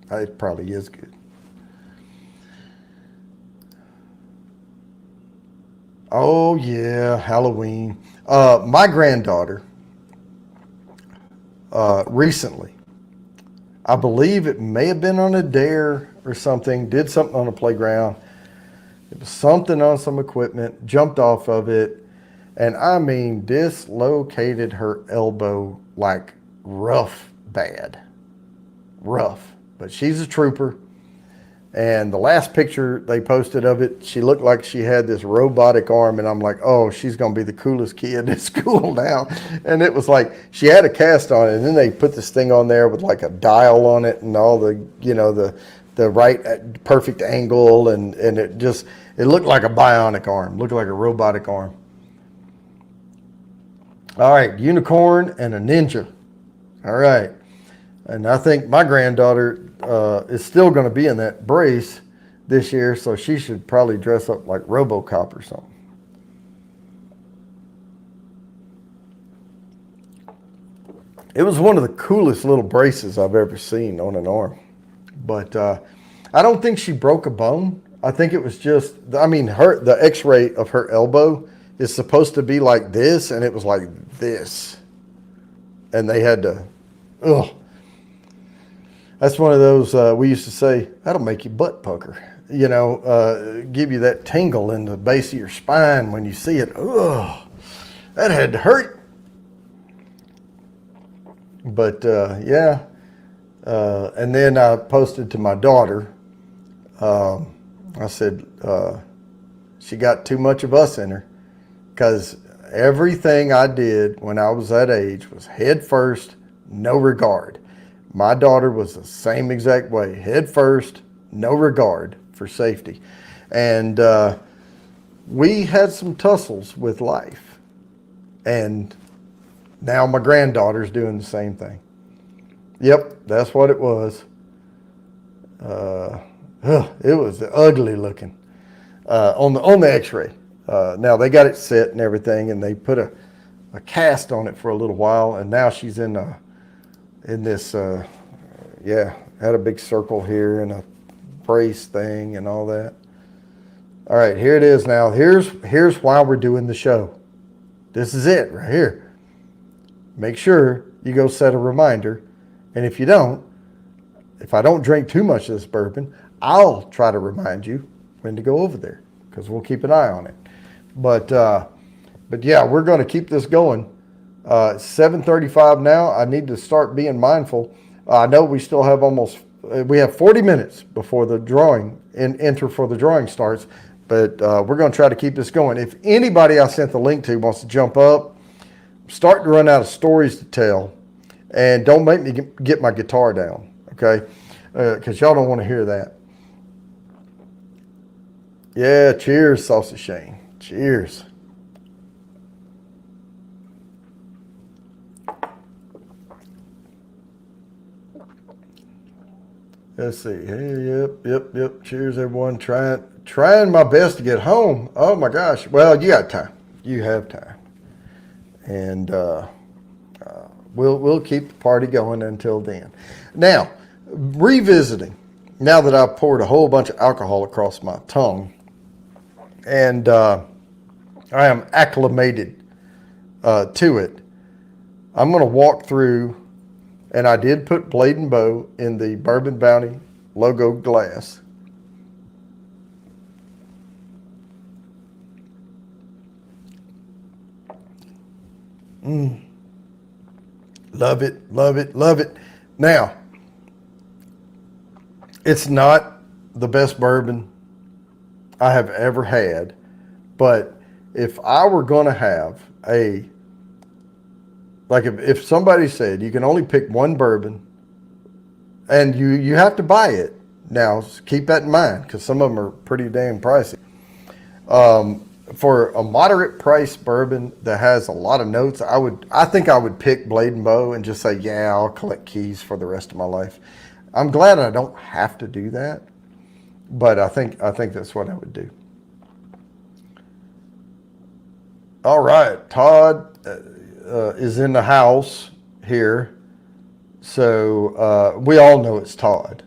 It probably is good. Oh yeah, Halloween. My granddaughter recently, I believe it may have been on a dare or something, did something on a playground. It was something on some equipment, jumped off of it, and I mean dislocated her elbow like rough bad. Rough. But she's a trooper. And the last picture they posted of it, she looked like she had this robotic arm, and I'm like, oh, she's going to be the coolest kid at school now. And it was like, she had a cast on it, and then they put this thing on there with like a dial on it and all the, you know, the right perfect angle, and it looked like a bionic arm, looked like a robotic arm. All right, unicorn and a ninja. All right. And I think my granddaughter is still going to be in that brace this year, so she should probably dress up like RoboCop or something. It was one of the coolest little braces I've ever seen on an arm. But I don't think she broke a bone. I think it was just, I mean, the x-ray of her elbow is supposed to be like this, and it was like this. And they had to, ugh. That's one of those, we used to say, that'll make your butt pucker. You know, give you that tingle in the base of your spine when you see it. Ugh, that had to hurt. But, yeah. And then I posted to my daughter. I said, she got too much of us in her. Because everything I did when I was that age was head first, no regard. My daughter was the same exact way. Head first, no regard for safety. And we had some tussles with life. And now my granddaughter's doing the same thing. Yep, that's what it was. It was ugly looking on the x-ray. Now they got it set and everything, and they put a cast on it for a little while, and now she's in this, had a big circle here and a brace thing and all that. All right, here it is now. Here's why we're doing the show. This is it right here. Make sure you go set a reminder. And if you don't, if I don't drink too much of this bourbon, I'll try to remind you when to go over there, because we'll keep an eye on it. But yeah, we're going to keep this going. 7:35 now. I need to start being mindful. I know we still have we have 40 minutes before the drawing and enter for the drawing starts, but we're going to try to keep this going. If anybody I sent the link to wants to jump up, I'm starting to run out of stories to tell, and don't make me get my guitar down, okay? Because y'all don't want to hear that. Yeah, cheers, Saucy Shane. Cheers. Let's see. Hey, yep. Cheers, everyone. Trying my best to get home. Oh my gosh. Well, you got time. You have time, and we'll keep the party going until then. Now, revisiting. Now that I've poured a whole bunch of alcohol across my tongue, and I am acclimated to it, I'm going to walk through. And I did put Blade and Bow in the Bourbon Bounty logo glass. Love it. Now, it's not the best bourbon I have ever had, but if I were going to have if somebody said you can only pick one bourbon and you have to buy it, now keep that in mind because some of them are pretty damn pricey. For a moderate price bourbon that has a lot of notes, I think I would pick Blade and Bow and just say, yeah, I'll collect keys for the rest of my life. I'm glad I don't have to do that, but I think that's what I would do. All right, Todd is in the house here, so we all know it's Todd.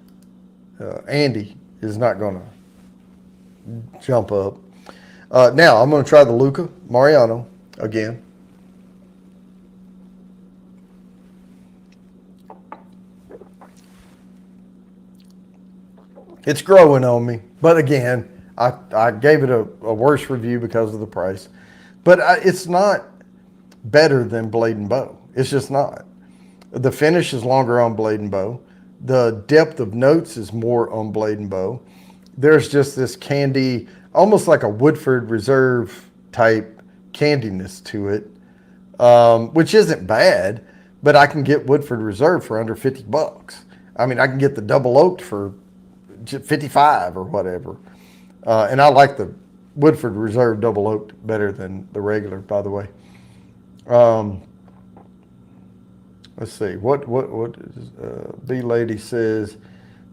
Andy is not going to jump up. Now I'm going to try the Luca Mariano again. It's growing on me, but again, I gave it a worse review because of the price, but it's not better than Blade and Bow. It's just not. The finish is longer on Blade and Bow. The depth of notes is more on Blade and Bow. There's just this candy, almost like a Woodford Reserve type candiness to it, which isn't bad, but I can get Woodford Reserve for under $50. I mean, I can get the double oaked for 55 or whatever. And I like the Woodford Reserve double oaked better than the regular, by the way. Let's see. What is, B Lady says,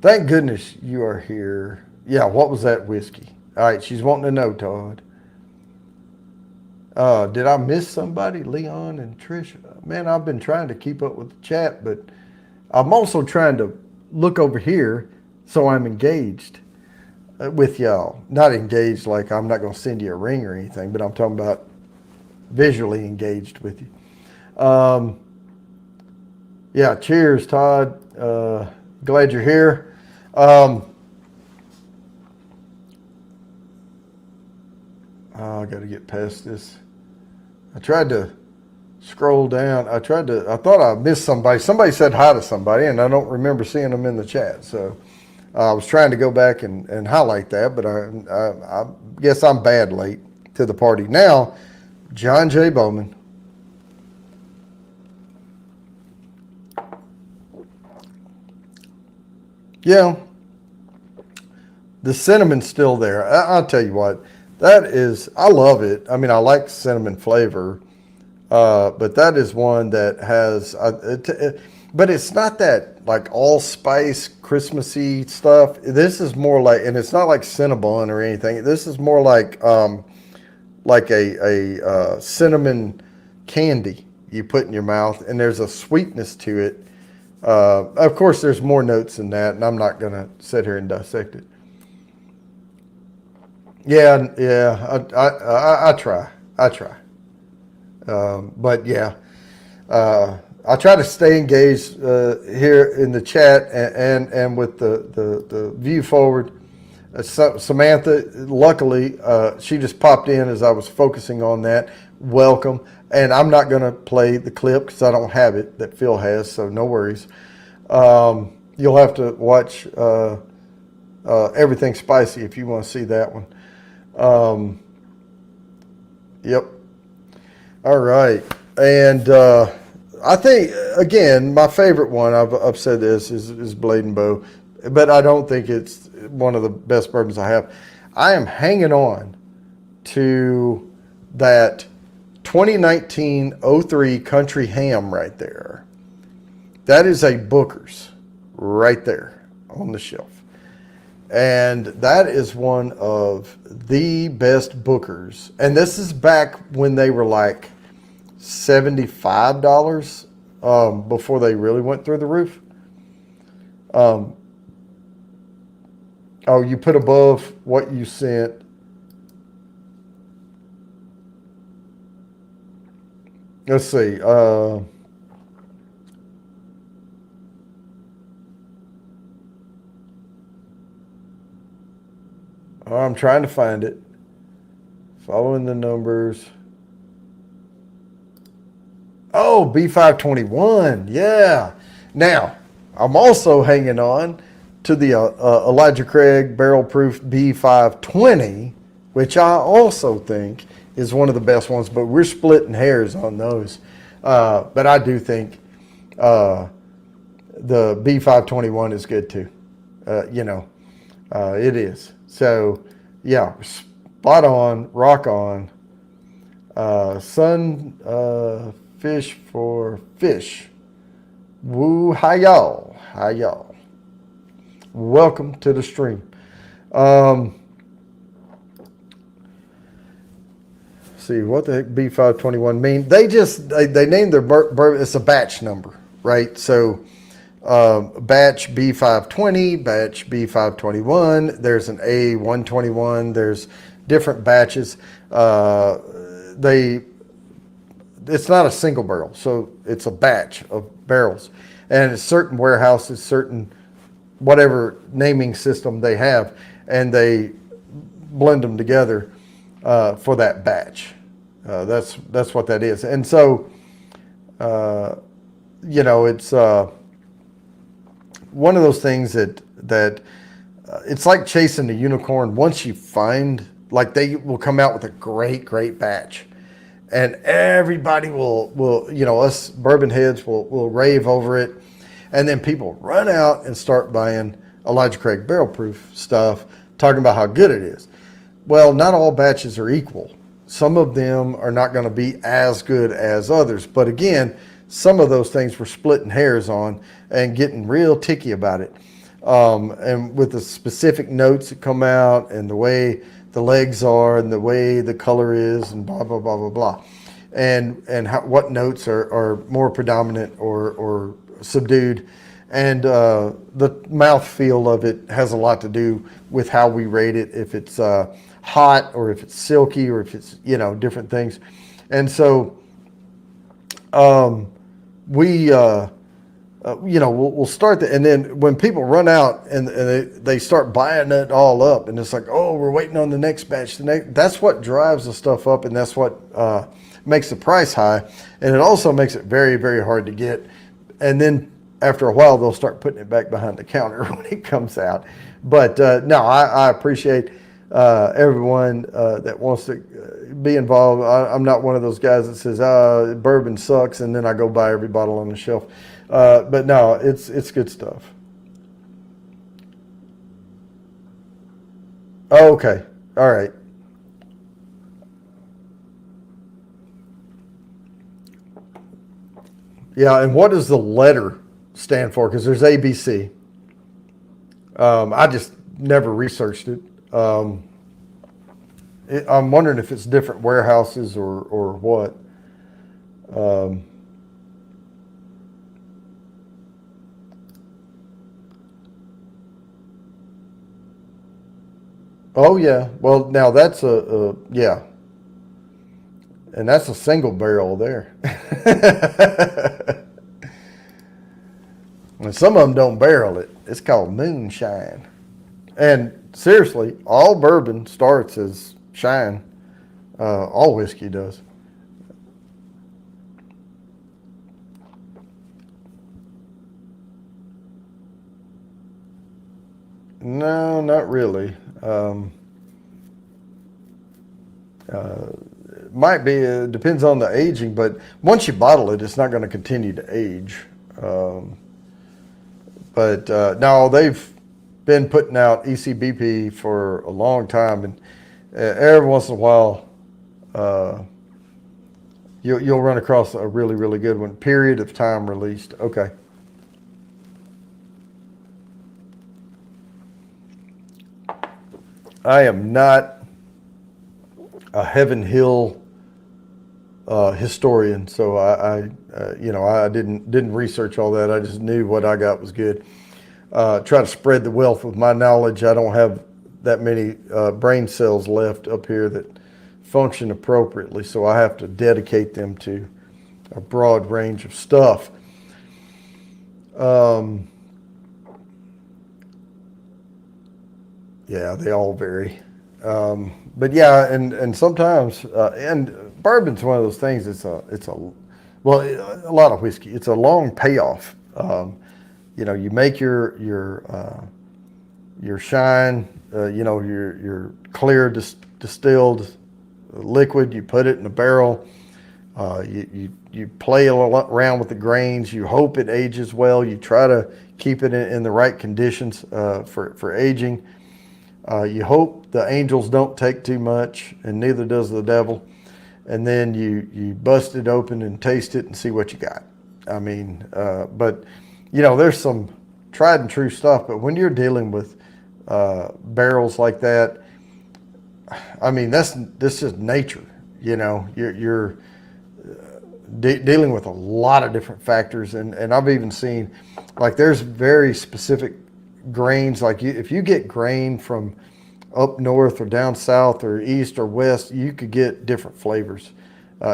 thank goodness you are here. Yeah, what was that whiskey? All right, she's wanting to know, Todd. Did I miss somebody? Leon and Trish? Man, I've been trying to keep up with the chat, but I'm also trying to look over here so I'm engaged with y'all. Not engaged like I'm not going to send you a ring or anything, but I'm talking about visually engaged with you. Yeah, cheers, Todd. Glad you're here. I got to get past this. I tried to scroll down. I thought I missed somebody. Somebody said hi to somebody, and I don't remember seeing them in the chat. So I was trying to go back and highlight that, but I guess I'm bad late to the party. Now, John J. Bowman. Yeah, the cinnamon's still there. I'll tell you what, that is, I love it. I mean, I like cinnamon flavor, but that is one that has, but it's not that like allspice Christmassy stuff. This is more like, and it's not like Cinnabon or anything. This is more like a cinnamon candy you put in your mouth, and there's a sweetness to it. Of course, there's more notes than that, and I'm not going to sit here and dissect it. Yeah, I try. But yeah, I try to stay engaged here in the chat and with the view forward. Samantha, luckily, she just popped in as I was focusing on that. Welcome. And I'm not going to play the clip because I don't have it that Phil has, so no worries. You'll have to watch Everything Spicy if you want to see that one. Yep. All right. And I think, again, my favorite one, I've said this, is Blade and Bow, but I don't think it's one of the best bourbons I have. I am hanging on to that 2019-03 Country Ham right there. That is a Booker's. right there on the shelf. And that is one of the best Bookers. And this is back when they were like $75 before they really went through the roof. Oh, you put above what you sent. Let's see. I'm trying to find it. Following the numbers. Oh, B521. Yeah. Now, I'm also hanging on to the Elijah Craig Barrel Proof B520, which I also think is one of the best ones, but we're splitting hairs on those. But I do think the B521 is good too. It is. So, yeah, spot on, rock on. Fish for fish. Woo, hi y'all. Hi y'all. Welcome to the stream. See, what the heck B521 mean? They named their bourbon, it's a batch number, right? So, batch B520, batch B521, there's an A121, there's different batches. It's not a single barrel, so it's a batch of barrels. And it's certain warehouses, certain whatever naming system they have, and they blend them together for that batch. That's what that is. And so, it's one of those things that it's like chasing a unicorn. Once you find, like, they will come out with a great batch, and everybody will us bourbon heads will rave over it, and then people run out and start buying Elijah Craig Barrel Proof stuff, talking about how good it is. Well, not all batches are equal. Some of them are not going to be as good as others. But again, some of those things we're splitting hairs on and getting real ticky about it. And with the specific notes that come out and the way the legs are and the way the color is and blah, blah, blah, blah, blah. And what notes are more predominant or subdued. And the mouthfeel of it has a lot to do with how we rate it, if it's hot or if it's silky or if it's, different things. And so we'll start and then when people run out and they start buying it all up, and it's like, oh, we're waiting on the next batch. That's what drives the stuff up, and that's what makes the price high. And it also makes it very, very hard to get. And then after a while, they'll start putting it back behind the counter when it comes out. But no, I appreciate everyone that wants to be involved. I'm not one of those guys that says, bourbon sucks, and then I go buy every bottle on the shelf. But no, it's good stuff. Okay. All right. Yeah, and what does the letter stand for? Because there's ABC. I just never researched it. I'm wondering if it's different warehouses or what. Oh yeah. Well, now that's yeah, and that's a single barrel there. And some of them don't barrel it. It's called moonshine. And seriously, all bourbon starts as shine. All whiskey does. No, not really. Might be, it depends on the aging, but once you bottle it, it's not going to continue to age. But no, they've been putting out ECBP for a long time, and every once in a while, you'll run across a really, really good one. Period of time released. Okay. I am not a Heaven Hill historian, so I didn't research all that. I just knew what I got was good. Try to spread the wealth of my knowledge. I don't have that many brain cells left up here that function appropriately, so I have to dedicate them to a broad range of stuff. Yeah, they all vary. But yeah, and sometimes, and bourbon's one of those things. Well, a lot of whiskey. It's a long payoff. You make your shine, your clear distilled liquid. You put it in a barrel. You play a lot around with the grains. You hope it ages well. You try to keep it in the right conditions for aging. You hope the angels don't take too much, and neither does the devil. And then you bust it open and taste it and see what you got. I mean, but there's some tried and true stuff. But when you're dealing with barrels like that, I mean, this is nature. You're dealing with a lot of different factors, and I've even seen, like, there's very specific grains. Like, if you get grain from up north or down south or east or west, you could get different flavors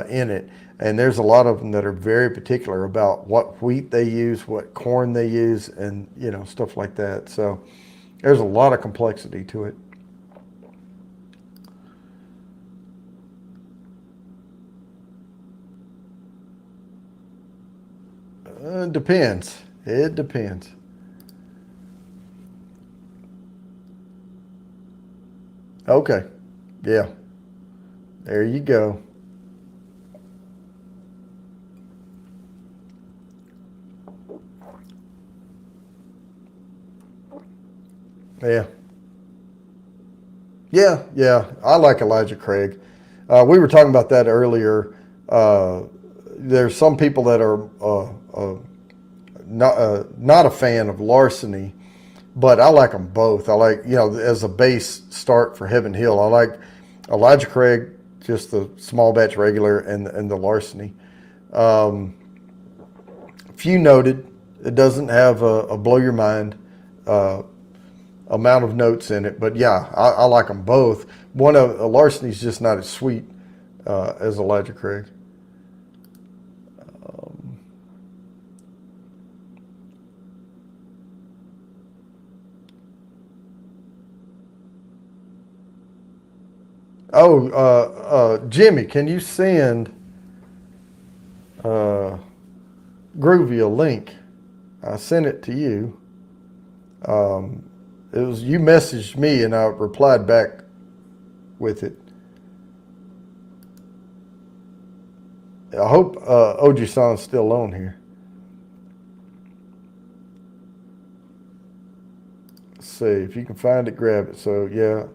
in it. And there's a lot of them that are very particular about what wheat they use, what corn they use, and stuff like that. So there's a lot of complexity to it. Depends. It depends. Okay. Yeah. There you go. Yeah. Yeah. I like Elijah Craig. We were talking about that earlier. There's some people that are not a fan of Larceny, but I like them both. I like, as a base start for Heaven Hill, I like Elijah Craig, just the small batch regular, and the Larceny. Few noted. It doesn't have a blow your mind amount of notes in it, but yeah, I like them both. Larceny's just not as sweet as Elijah Craig. Jimmy, can you send Groovy a link? I sent it to you. You messaged me and I replied back with it. I hope Ojisan's still on here. Let's see if you can find it, grab it. So yeah.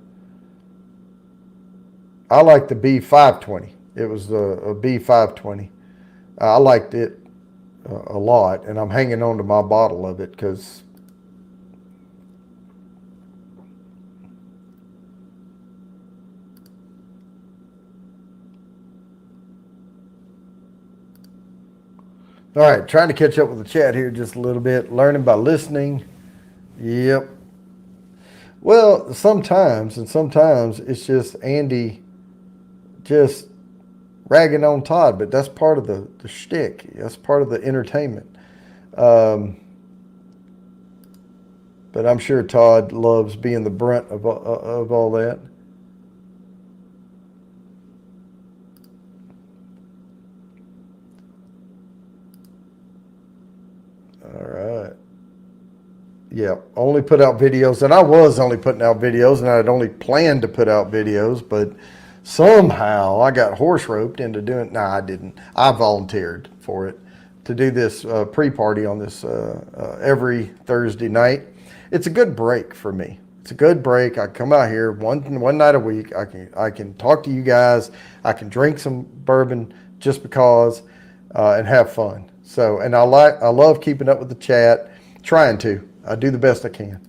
I like the B520. It was a B520. I liked it a lot, and I'm hanging on to my bottle of it because all right, trying to catch up with the chat here just a little bit. Learning by listening. Yep. Well, sometimes it's just Andy just ragging on Todd, but that's part of the shtick. That's part of the entertainment. But I'm sure Todd loves being the brunt of all that. All right. Yeah, only put out videos, and I was only putting out videos, and I had only planned to put out videos, but somehow I got horse roped into doing. No, I didn't. I volunteered for it to do this pre-party on this every Thursday night. It's a good break for me. It's a good break. I come out here one night a week. I can talk to you guys. I can drink some bourbon just because and have fun. So, and I love keeping up with the chat. Trying to. I do the best I can.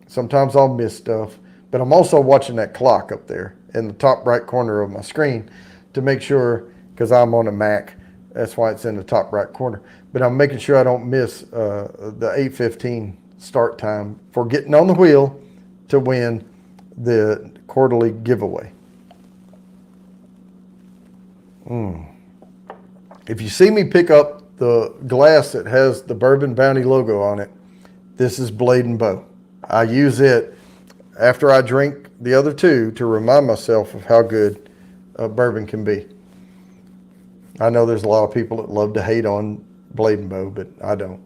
So Sometimes I'll miss stuff, but I'm also watching that clock up there in the top right corner of my screen to make sure, because I'm on a Mac, that's why it's in the top right corner. But I'm making sure I don't miss the 8:15 start time for getting on the wheel to win the quarterly giveaway. If you see me pick up the glass that has the Bourbon Bounty logo on it, this is Blade and Bow. I use it after I drink the other two to remind myself of how good bourbon can be. I know there's a lot of people that love to hate on Blade and Bow, but I don't.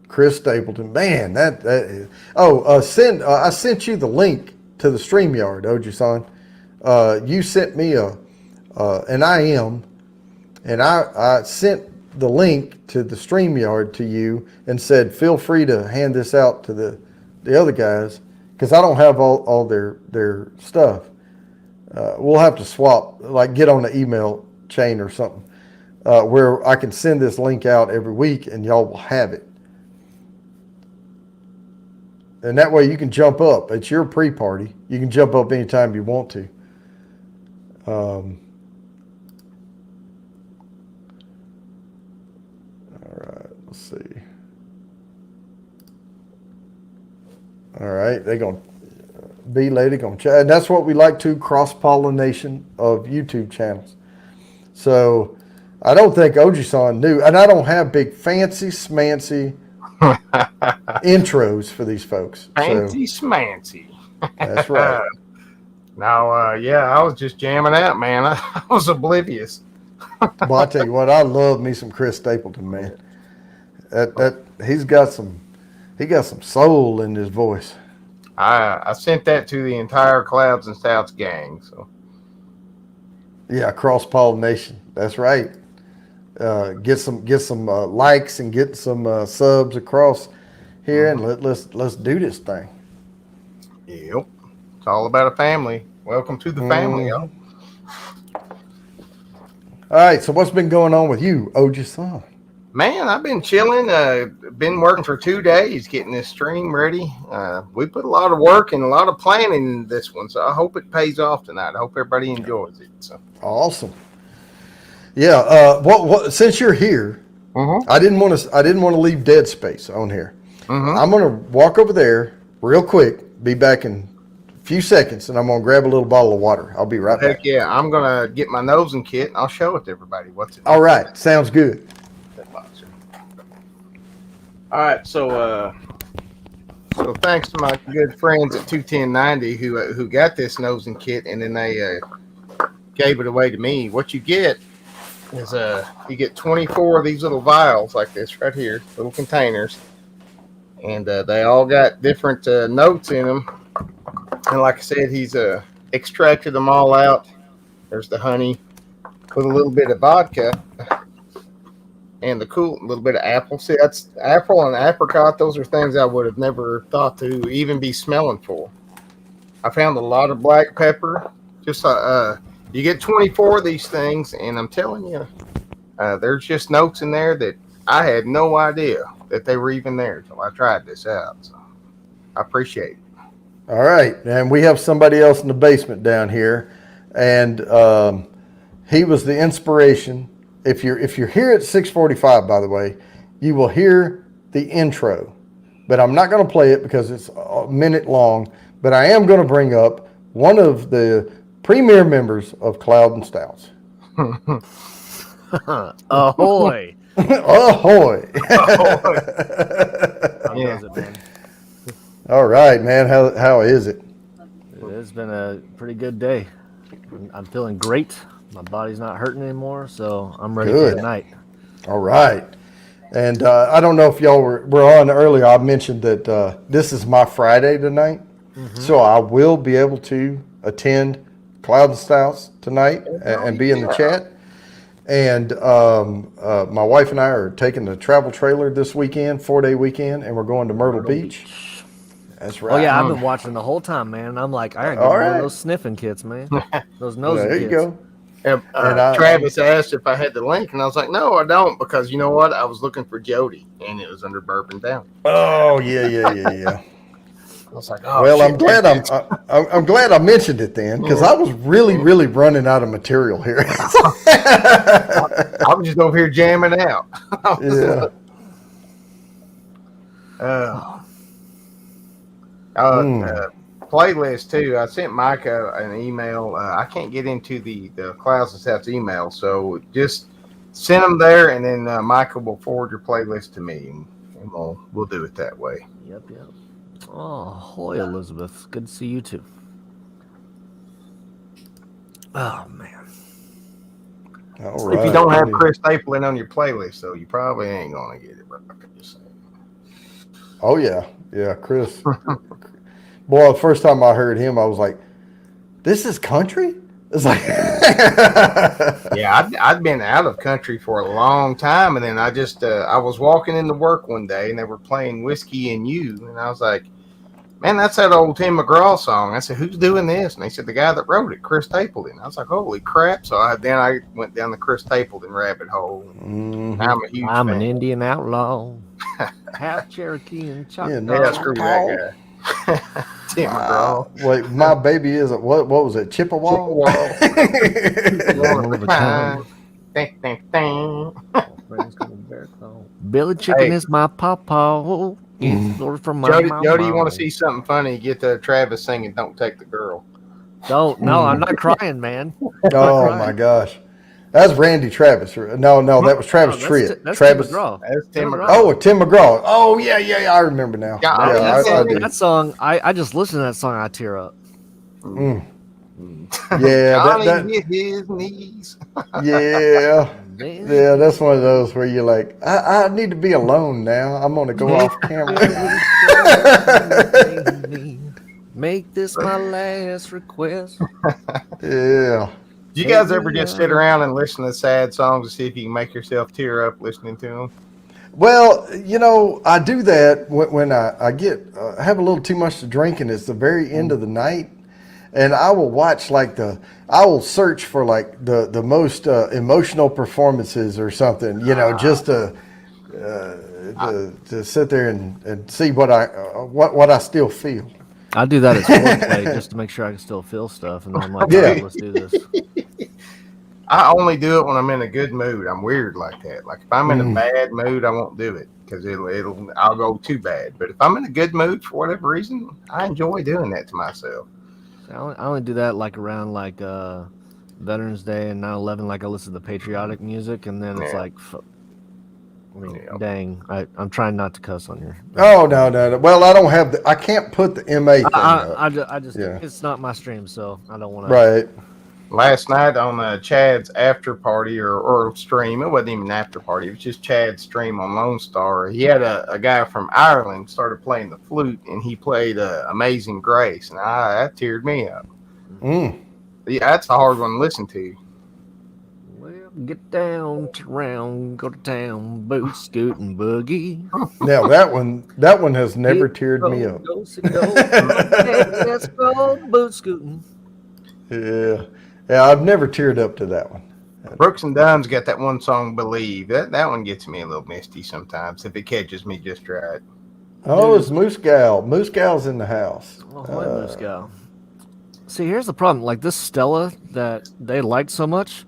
Chris Stapleton, man, that is. Oh, I sent you the link to the StreamYard, Ojisan. You sent me an IM, and I sent the link to the StreamYard to you and said, feel free to hand this out to the other guys, because I don't have all their stuff. We'll have to swap, like get on the email chain or something, where I can send this link out every week and y'all will have it. And that way you can jump up. It's your pre-party. You can jump up anytime you want to. All right, let's see. All right, they're going to be lady going to chat. And that's what we like to, cross-pollination of YouTube channels. So I don't think Ojisan knew, and I don't have big fancy smancy intros for these folks. Fancy smancy. That's right. No, yeah, I was just jamming out, man. I was oblivious. Well, I tell you what, I love me some Chris Stapleton, man. That he got some soul in his voice. I sent that to the entire Clouds and Stouts gang. So yeah, cross pollination. That's right. Get some likes and get some subs across here, and let's do this thing. Yep, it's all about a family. Welcome to the family, y'all. All right, so what's been going on with you, Ojisan? Man, I've been chilling. Been working for 2 days getting this stream ready. We put a lot of work and a lot of planning in this one, so I hope it pays off tonight. I hope everybody enjoys it. So awesome. Yeah. What? Since you're here, I didn't want to leave dead space on here. I'm gonna walk over there real quick. Be back in a few seconds, and I'm gonna grab a little bottle of water. I'll be right back. Heck yeah, I'm gonna get my nosing kit and I'll show it to everybody. What's it? All right, sounds good. All right, so thanks to my good friends at 21090 who got this nosing kit, and then they gave it away to me. What you get is you get 24 of these little vials like this right here, little containers, and they all got different notes in them. And like I said, he's extracted them all out. There's the honey with a little bit of vodka. And the cool little bit of apple. See, that's apple and apricot. Those are things I would have never thought to even be smelling for. I found a lot of black pepper. Just you get 24 of these things, and I'm telling you, there's just notes in there that I had no idea that they were even there until I tried this out. So I appreciate it. All right, and we have somebody else in the basement down here, and he was the inspiration. If you're here at 6:45, by the way, you will hear the intro, but I'm not going to play it because it's a minute long. But I am going to bring up one of the premier members of Cloud and Stouts. Ahoy! Ahoy! Yeah. It, man? All right, man. How is it? It's been a pretty good day. I'm feeling great. My body's not hurting anymore, so I'm ready for the night. All right. And I don't know if y'all were on earlier. I mentioned that this is my Friday tonight, so I will be able to attend Cloud and Stouts tonight and be in the chat. And my wife and I are taking the travel trailer this weekend, 4-day weekend, and we're going to Myrtle Beach. That's right. Oh, yeah, I've been watching the whole time, man. I'm like, I gotta get one of those sniffing kits, man. Those nosing kits. There you go. Travis asked if I had the link, and I was like, no, I don't, because you know what? I was looking for Jody, and it was under Bourbon Down. Oh yeah. I was like, oh, Well, shit, I'm glad I mentioned it then, because I was really running out of material here. I was just over here jamming out. Yeah. Playlist too. I sent Micah an email. I can't get into the Clouds and South's email, so just send them there, and then Micah will forward your playlist to me, and we'll do it that way. Yep. Oh, hoy, Elizabeth. Good to see you too. Oh man. All right. If you don't have Chris Stapleton on your playlist, though, you probably ain't gonna get it. Oh yeah, Chris. Boy, the first time I heard him, I was like, "This is country." It's like, yeah, I'd been out of country for a long time, and then I just I was walking into work one day, and they were playing "Whiskey and You," and I was like, "Man, that's that old Tim McGraw song." I said, "Who's doing this?" And they said, "The guy that wrote it, Chris Stapleton." I was like, "Holy crap!" So then I went down the Chris Stapleton rabbit hole. Mm-hmm. I'm a huge fan. An Indian outlaw, half Cherokee and Choctaw. Yeah, screw that guy. Tim McGraw. Wait, my baby is what was it? Chippewa? Billy Chicken is my pawpaw. From my Jody, you want to see something funny? Get Travis singing "Don't Take the Girl." Don't. No, I'm not crying, man. Oh my gosh. That's Randy Travis. No, that was Travis Tritt. That's Travis. Tim McGraw. That's Tim McGraw. Oh, Tim McGraw. Oh, yeah. I remember now. That song, I just listen to that song, I tear up. Yeah. Johnny hit his knees. Yeah. Yeah, that's one of those where you're like, I need to be alone now. I'm going to go off camera. Make this my last request. Yeah. Do you guys ever just sit around and listen to sad songs to see if you can make yourself tear up listening to them? Well, I do that when I get have a little too much to drink, and it's the very end of the night, and I will watch I will search for like the most emotional performances or something, just to sit there and see what I still feel. I do that as foreplay just to make sure I can still feel stuff, and then I'm like, Yeah. let's do this. I only do it when I'm in a good mood. I'm weird like that. Like if I'm in a bad mood, I won't do it because I'll go too bad. But if I'm in a good mood for whatever reason, I enjoy doing that to myself. I only do that like around Veterans Day and 9/11. Like I listen to patriotic music, and then it's like, dang, I'm trying not to cuss on here. Oh no. Well, I don't have I can't put the MA thing up. I just it's not my stream, so I don't want to. Right. Last night on Chad's after party or stream, it wasn't even an after party. It was just Chad's stream on Lone Star. He had a guy from Ireland started playing the flute, and he played Amazing Grace, and that teared me up. Yeah, that's a hard one to listen to. Well, get down to round, go to town, boot scooting boogie. Now that one has never teared me up. Let's go boot scooting. Yeah, I've never teared up to that one. Brooks and Dunn's got that one song, Believe. That one gets me a little misty sometimes if it catches me just right. Oh, it's Moose Gal. Moose Gal's in the house. Moose Gal. See, here's the problem. Like this Stella that they liked so much,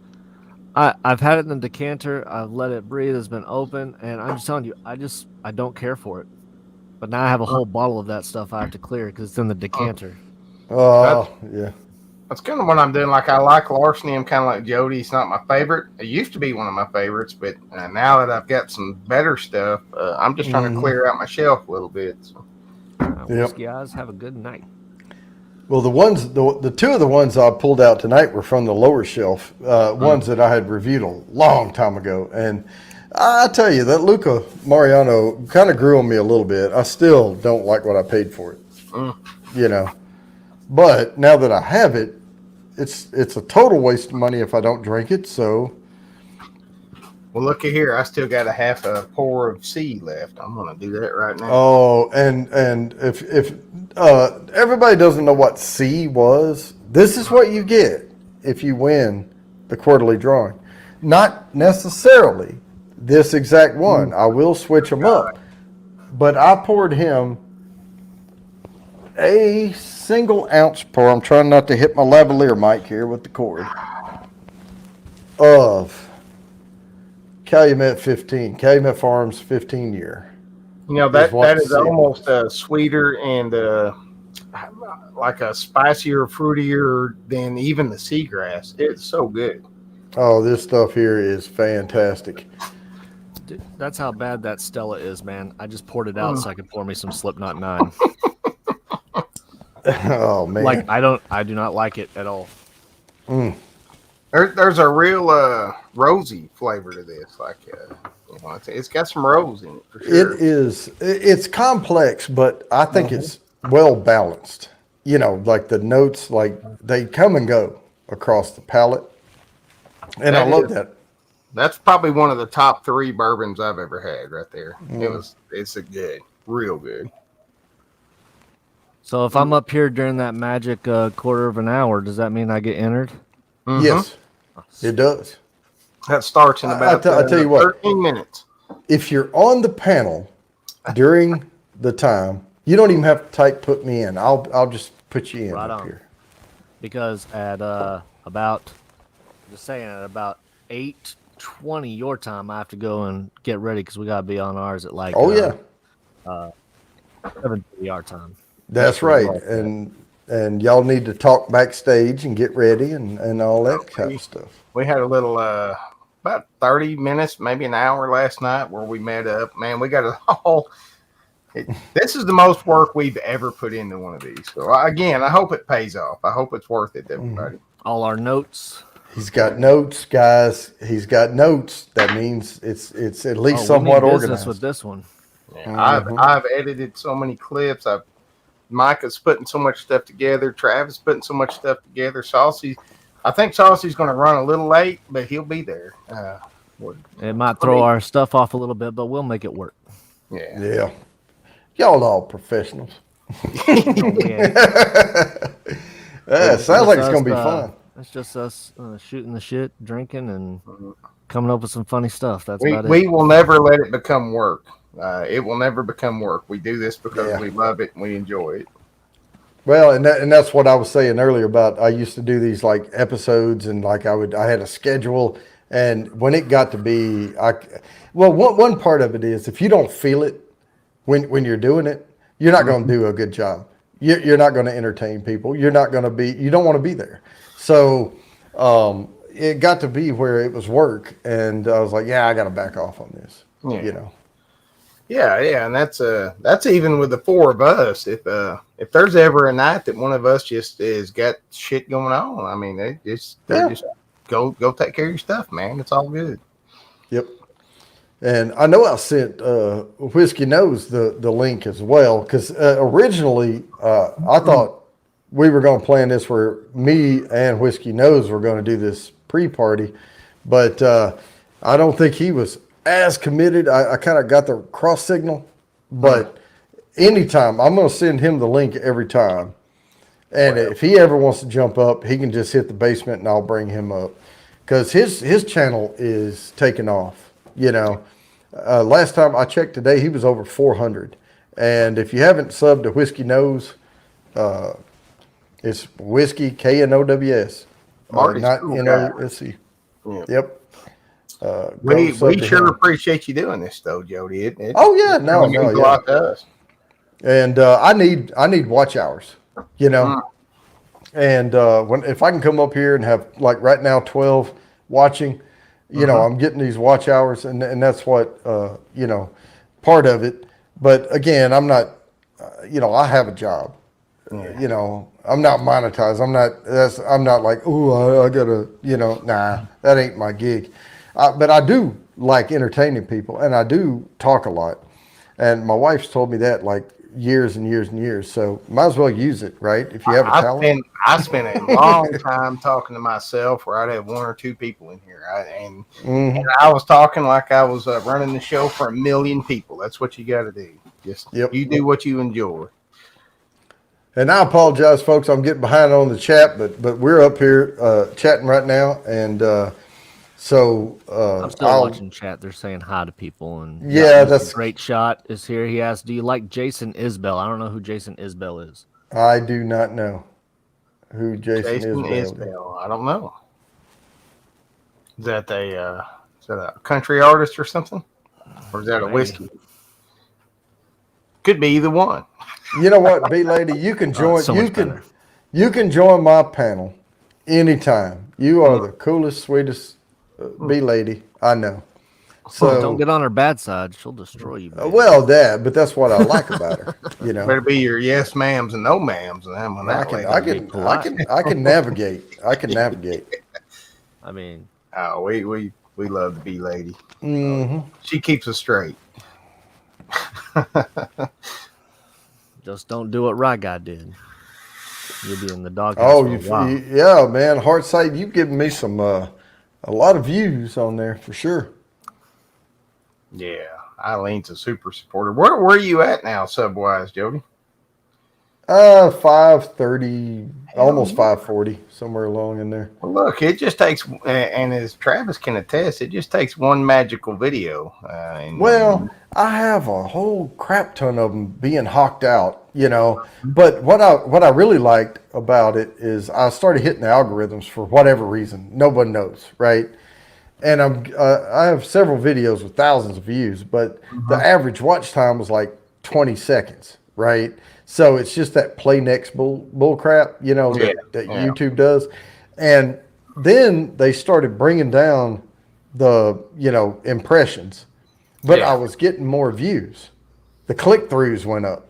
I've had it in the decanter. I've let it breathe. It's been open, and I'm just telling you, I don't care for it. But now I have a whole bottle of that stuff I have to clear because it's in the decanter. Oh, yeah. That's kind of what I'm doing. Like I like Larceny. I'm kind of like Jody. It's not my favorite. It used to be one of my favorites, but now that I've got some better stuff, I'm just trying to clear out my shelf a little bit. So. Whiskey eyes, have a good night. Well, the two of the ones I pulled out tonight were from the lower shelf, ones that I had reviewed a long time ago. And I tell you, that Luca Mariano kind of grew on me a little bit. I still don't like what I paid for it, But now that I have it, it's a total waste of money if I don't drink it. So, well, looky here, I still got a half a pour of C left. I'm gonna do that right now. Oh, and if everybody doesn't know what C was, this is what you get if you win the quarterly drawing. Not necessarily this exact one. I will switch them up. But I poured him a single ounce pour. I'm trying not to hit my lavalier mic here with the cord. Of Calumet 15, Calumet Farms 15 year. You know, that is almost sweeter and like a spicier, fruitier than even the seagrass. It's so good. Oh, this stuff here is fantastic. Dude, that's how bad that Stella is, man. I just poured it out so I could pour me some Slipknot 9. Oh man. Like I do not like it at all. There's a real rosy flavor to this. Like, it's got some rose in it for sure. It's complex, but I think it's well balanced. You know, like the notes, like they come and go across the palate. And I love that. That's probably one of the top 3 bourbons I've ever had right there. It's a good, real good. So if I'm up here during that magic quarter of an hour, does that mean I get entered? Mm-hmm. Yes, it does. That starts in about I tell you what, 13 minutes. If you're on the panel during the time, you don't even have to type "put me in." I'll just put you in Right up on. here. Because at about 8:20 your time, I have to go and get ready because we gotta be on ours at like 7:30 our time. That's right, and y'all need to talk backstage and get ready and all that kind of stuff. We had a little about 30 minutes, maybe an hour last night where we met up. Man, we got it all. This is the most work we've ever put into one of these. So again, I hope it pays off. I hope it's worth it, everybody. All our notes. He's got notes, guys. He's got notes. That means it's at least somewhat organized. With this one. Yeah, I've edited so many clips. Micah's putting so much stuff together. Travis putting so much stuff together. Saucy, I think Saucy's going to run a little late, but he'll be there. It might throw our stuff off a little bit, but we'll make it work. Yeah. Y'all all professionals. Sounds like it's going to be fun. It's just us shooting the shit, drinking, and coming up with some funny stuff. That's about it. We will never let it become work. It will never become work. We do this because we love it and we enjoy it. Well, and that's what I was saying earlier about. I used to do these like episodes, and like I had a schedule, and when it got to be, one part of it is if you don't feel it when you're doing it, you're not going to do a good job. You're not going to entertain people. You don't want to be there. So it got to be where it was work, and I was like, I got to back off on this. You know. Yeah, and that's even with the 4 of us. If there's ever a night that one of us just has got shit going on, I mean, they just go take care of your stuff, man. It's all good. Yep. And I know I sent Whiskey Nose the link as well, because originally I thought we were going to plan this where me and Whiskey Nose were going to do this pre-party, but I don't think he was as committed. I kind of got the cross signal, but anytime I'm going to send him the link every time. And if he ever wants to jump up, he can just hit the basement and I'll bring him up, because his channel is taking off. You know, last time I checked today, he was over 400. And if you haven't subbed to Whiskey Nose, it's Whiskey KNOWS. Marty's not cool NOSC. Yep. We sure appreciate you doing this, though, Jody. No. Us. And I need watch hours, you know. And if I can come up here and have, like right now, 12 watching, you know, I'm getting these watch hours, and that's what part of it. But again, I'm not, I have a job. You know, I'm not monetized. I'm not like, I gotta, that ain't my gig. But I do like entertaining people, and I do talk a lot. And my wife's told me that like years and years and years. So might as well use it, right? If you have a talent. I spent a long time talking to myself where I'd have 1 or 2 people in here. And I was talking like I was running the show for 1 million people. That's what you got to do. You do what you enjoy. And I apologize, folks. I'm getting behind on the chat, but we're up here chatting right now, and so I'm still watching chat. They're saying hi to people, and Yeah, Mr. that's. Great Shot is here. He asked, "Do you like Jason Isbell?" I don't know who Jason Isbell is. I do not know who Jason Jason is. Isbell. I don't know. Is that a country artist or something? Or is that a Maybe. whiskey? Could be either one. You know what, B lady, you can join. so much better. You can join my panel anytime. You are the coolest, sweetest B lady I know. So Don't get on her bad side; she'll destroy you. Man. well, but that's what I like about her. You know, Better be your yes ma'ams and no ma'ams, and I'm on that way. I can navigate. I can navigate. I mean, Oh, we love the B lady. Mm-hmm. She keeps us straight. just don't do what Rye Guy did. You'll be in the doghouse. Oh, for a while. yeah, man. Heartsight, you've given me some a lot of views on there for sure. Yeah, Eileen's a super supporter. Where are you at now, sub-wise, Jody? 530, almost 540, somewhere along in there. Well, look, it just takes, and as Travis can attest, it just takes one magical video. Well, I have a whole crap ton of them being hawked out, you know. But what I really liked about it is I started hitting the algorithms for whatever reason. Nobody knows, right? And I have several videos with thousands of views, but the average watch time was like 20 seconds, right? So it's just that play next bull crap, you know, that YouTube does. And then they started bringing down the, you know, impressions, but I was getting more views. The click-throughs went up.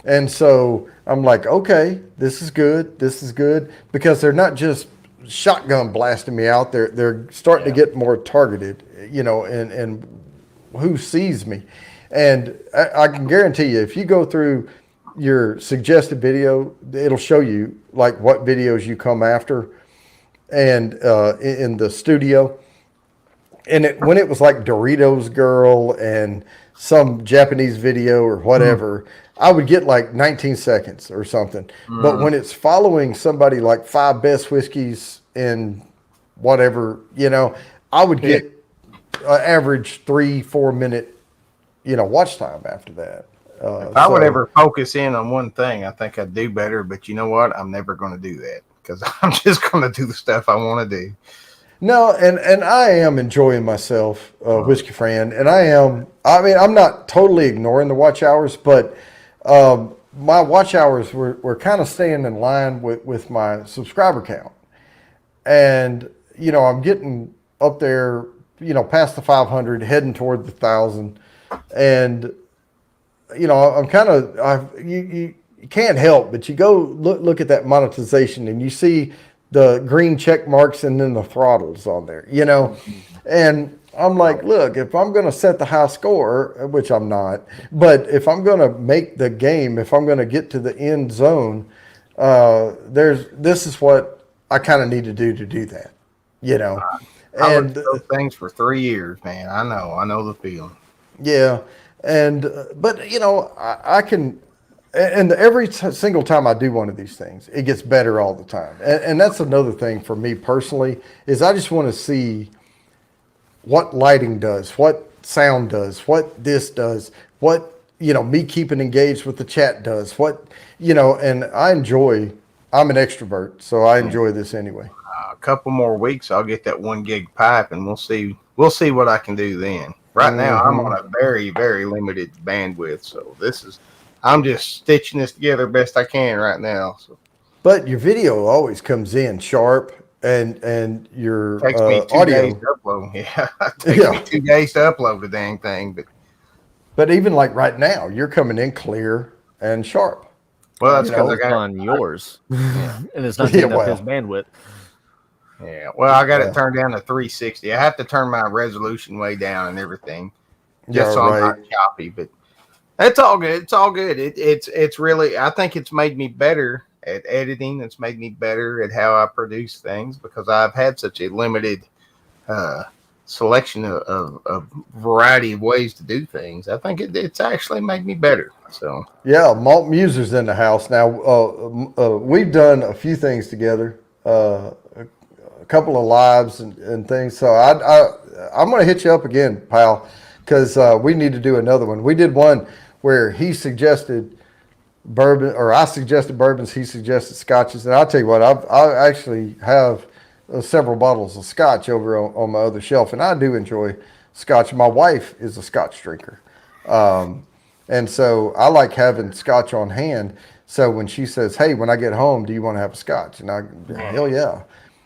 And so I'm like, okay, this is good. This is good, because they're not just shotgun blasting me out. They're starting to get more targeted, you know, and who sees me. And I can guarantee you, if you go through your suggested video, it'll show you like what videos you come after, and in the studio. And when it was like Doritos Girl and some Japanese video or whatever, I would get like 19 seconds or something. But when it's following somebody like 5 best whiskeys in whatever, you know, I would get average 3-4 minute, you know, watch time after that. If I would ever focus in on one thing, I think I'd do better. But you know what? I'm never going to do that, because I'm just going to do the stuff I want to do. No, and I am enjoying myself, Whiskey Fran, and I'm not totally ignoring the watch hours, but my watch hours were kind of staying in line with my subscriber count. And, you know, I'm getting up there, you know, past the 500, heading toward the 1,000. And, you know, I'm kind of, you can't help, but you go look at that monetization and you see the green check marks and then the throttles on there, you know. And I'm like, look, if I'm going to set the high score, which I'm not, but if I'm going to make the game, if I'm going to get to the end zone, this is what I kind of need to do that, you know. I worked those things for 3 years, man. I know the feeling. Yeah. And, but you know, I can, and every single time I do one of these things, it gets better all the time. And that's another thing for me personally, is I just want to see what lighting does, what sound does, what this does, what, you know, me keeping engaged with the chat does, what, you know, and I'm an extrovert, so I enjoy this anyway. A couple more weeks, I'll get that 1 gig pipe, and we'll see what I can do then. Right now, I'm on a very, very limited bandwidth, so I'm just stitching this together best I can right now. So. But your video always comes in sharp, and your takes me 2 audio days to upload. Yeah, it takes me 2 days to upload the dang thing. But even like right now, you're coming in clear and sharp. Well, that's because I got on yours, and it's not taking up his bandwidth. Yeah, well, I got it turned down to 360. I have to turn my resolution way down and everything, just so I'm not choppy. But it's all good. It's all good. It's really, I think it's made me better at editing. It's made me better at how I produce things, because I've had such a limited selection of variety of ways to do things, I think it's actually made me better. So Yeah, Malt Muser's in the house now. We've done a few things together, a couple of lives and things. So I'm going to hit you up again, pal, because we need to do another one. We did one where he suggested bourbon, or I suggested bourbons, he suggested scotches, and I'll tell you what, I actually have several bottles of scotch over on my other shelf, and I do enjoy scotch. My wife is a scotch drinker. And so I like having scotch on hand. So when she says, "Hey, when I get home, do you want to have a scotch?" And hell yeah.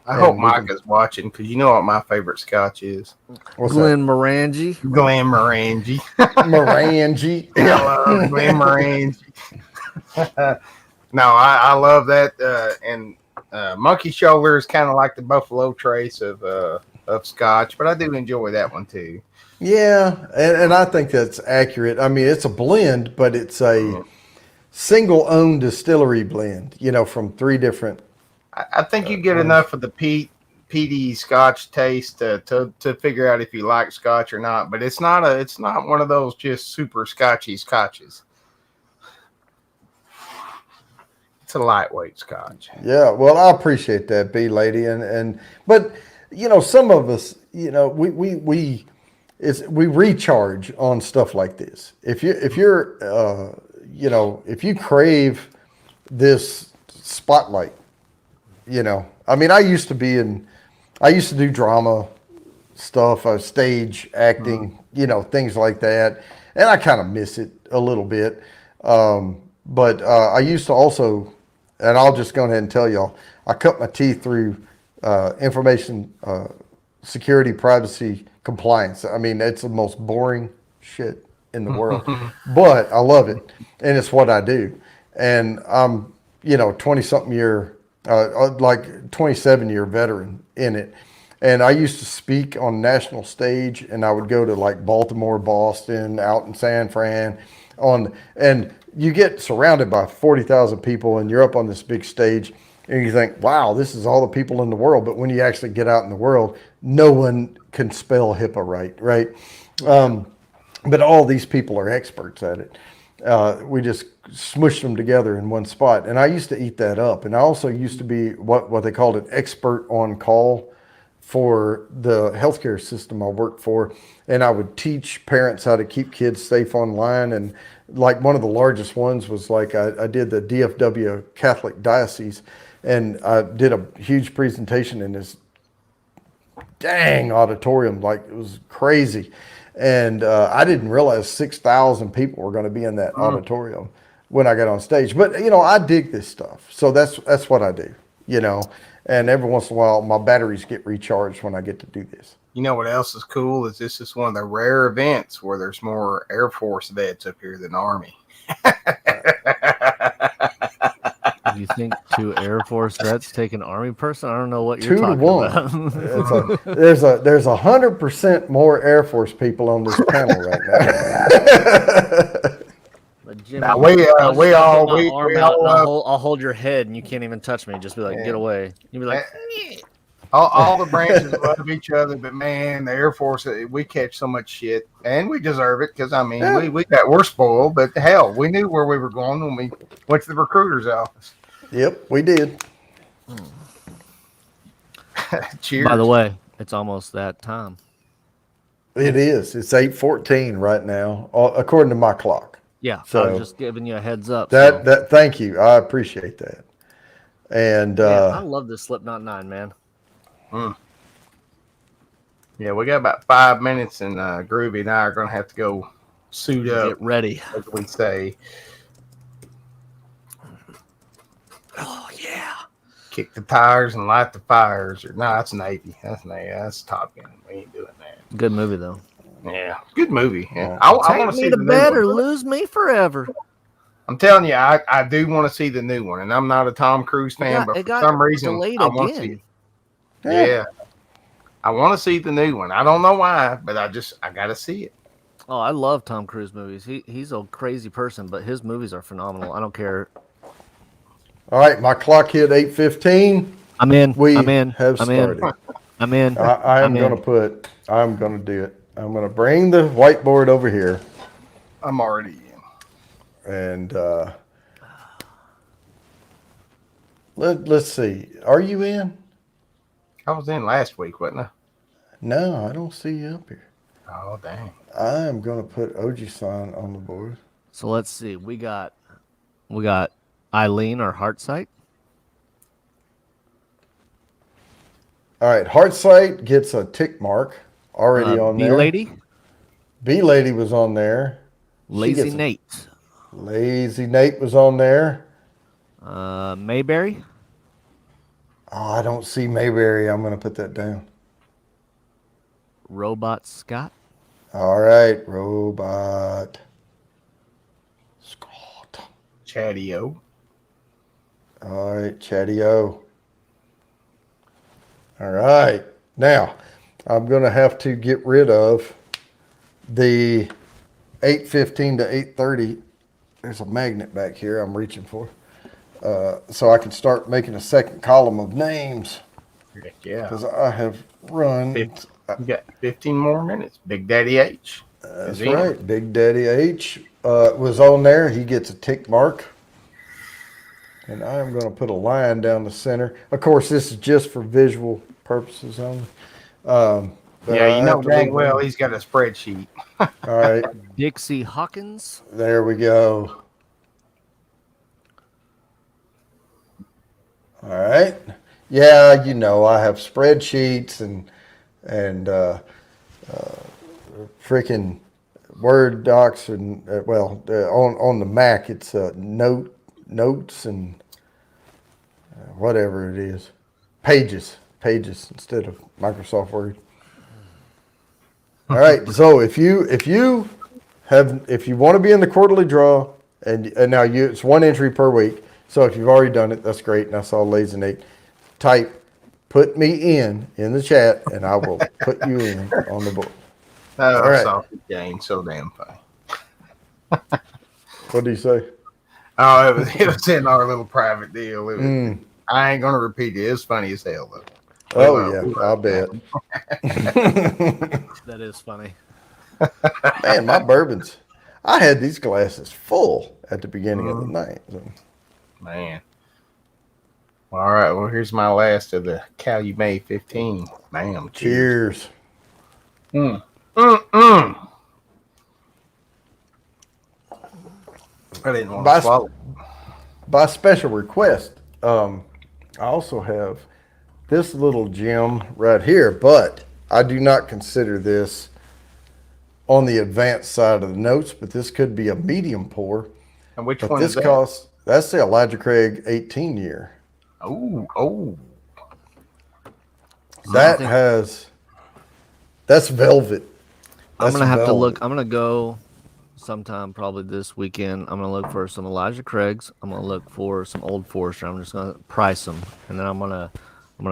I hope Micah's watching, because you know what my favorite scotch is. What's Glen Morangi. Glen Morangi. Morangi. I love Glen Morangi. No, I love that. And Monkey Shoulder is kind of like the Buffalo Trace of scotch, but I do enjoy that one too. Yeah, and I think that's accurate. I mean, it's a blend, but it's a single-owned distillery blend, from 3 different. I think you get enough of the peaty Scotch taste to figure out if you like Scotch or not. But it's not one of those just super scotches. It's a lightweight Scotch. Yeah, well, I appreciate that, B lady, but some of us, we recharge on stuff like this. If you crave this spotlight, I mean, I used to do drama stuff, stage acting, things like that, and I kind of miss it a little bit. But I used to also, and I'll just go ahead and tell y'all, I cut my teeth through information security, privacy, compliance. I mean, it's the most boring shit in the world, but I love it, and it's what I do. And I'm, 20-something year, like 27-year veteran in it. And I used to speak on national stage, and I would go to like Baltimore, Boston, out in San Fran, and you get surrounded by 40,000 people, and you're up on this big stage, and you think, wow, this is all the people in the world. But when you actually get out in the world, no one can spell HIPAA right? But all these people are experts at it. We just smushed them together in one spot. And I used to eat that up. And I also used to be what they called an expert on call for the healthcare system I worked for. And I would teach parents how to keep kids safe online. And like one of the largest ones was like I did the DFW Catholic Diocese, and I did a huge presentation in this dang auditorium, like it was crazy. And I didn't realize 6,000 people were going to be in that auditorium when I got on stage. But, I dig this stuff. So that's what I do, and every once in a while my batteries get recharged when I get to do this. You know what else is cool is this is one of the rare events where there's more Air Force vets up here than Army. You think 2 Air Force vets take an Army person? I don't know what you're 2 to talking 1. about. There's 100% more Air Force people on this panel right now. But Jimmy, Now, I'll hold your head, and you can't even touch me. Just be like, get away. You'll be like, all the branches love each other, but man, the Air Force, we catch so much shit, and we deserve it because we're spoiled. But hell, we knew where we were going when we went to the recruiter's office. Yep, we did. Cheers. By the way, it's almost that time. It is. It's 8:14 right now, according to my clock. Yeah, so I was just giving you a heads up. Thank you. I appreciate that. And I love this Slipknot 9, man. Yeah, we got about 5 minutes, and Groovy and I are going to have to go suit up. Get ready. As we say. Oh, yeah. Kick the tires and light the fires. No, that's Navy. That's Top Gun. We ain't doing that. Good movie, though. Yeah, good movie. Yeah. I want to see the new bed one. or lose me forever. I'm telling you, I do want to see the new one, and I'm not a Tom Cruise fan, but for some reason, I want to see it. Yeah. I want to see the new one. I don't know why, but I got to see it. Oh, I love Tom Cruise movies. He's a crazy person, but his movies are phenomenal. I don't care. All right, my clock hit 8:15. I'm in. We I'm in. have I'm started. in. I'm in. I'm in. gonna do it. I'm gonna bring the whiteboard over here I'm already in. and let's see. Are you in? I was in last week, wasn't I? No, I don't see you up here. Oh, dang. I am gonna put Ojisan on the board. So let's see. We got Eileen, our heart site. All right, Heartsight gets a tick mark already on B there. Lady, B Lady was on there. Lazy Nate, Lazy Nate was on there. Mayberry, Oh, I don't see Mayberry. I'm going to put that down. Robot Scott, All right, Robot Scott. Chatty-O. All right, Chatty O. All right. Now, I'm going to have to get rid of the 8:15 to 8:30. There's a magnet back here I'm reaching for. So I can start making a second column of names Heck yeah. because I have run. You got 15 more minutes. Big Daddy H. That's right. Big Daddy H was on there. He gets a tick mark. And I am going to put a line down the center. Of course, this is just for visual purposes only. Yeah, you know dang well he's got a spreadsheet. All right. Dixie Hawkins, There we go. All right. Yeah, you know, I have spreadsheets and freaking Word docs and on the Mac it's notes and whatever it is, pages instead of Microsoft Word. All right. So if you want to be in the quarterly draw and now it's one entry per week. So if you've already done it, that's great. And I saw Lazy Nate type, put me in the chat, and I will put you in on the board. Oh, All right. Saucy Shane, so damn funny. What do you say? Oh, it was in our little private deal. I ain't gonna repeat it. It's funny as hell though. Oh yeah, I'll bet. that is funny. Man, my bourbons. I had these glasses full at the beginning of the night. So. Man. All right. Well, here's my last of the Calumet 15. Bam. Cheers. I didn't want to swallow. By special request, I also have this little gem right here, but I do not consider this on the advanced side of the notes, but this could be a medium pour. And which but one this is that? costs, that's the Elijah Craig 18 year. Oh. That's velvet. I'm gonna have to look. I'm gonna go sometime probably this weekend. I'm gonna look for some Elijah Craig's. I'm gonna look for some Old Forester. I'm just gonna price them, and then I'm gonna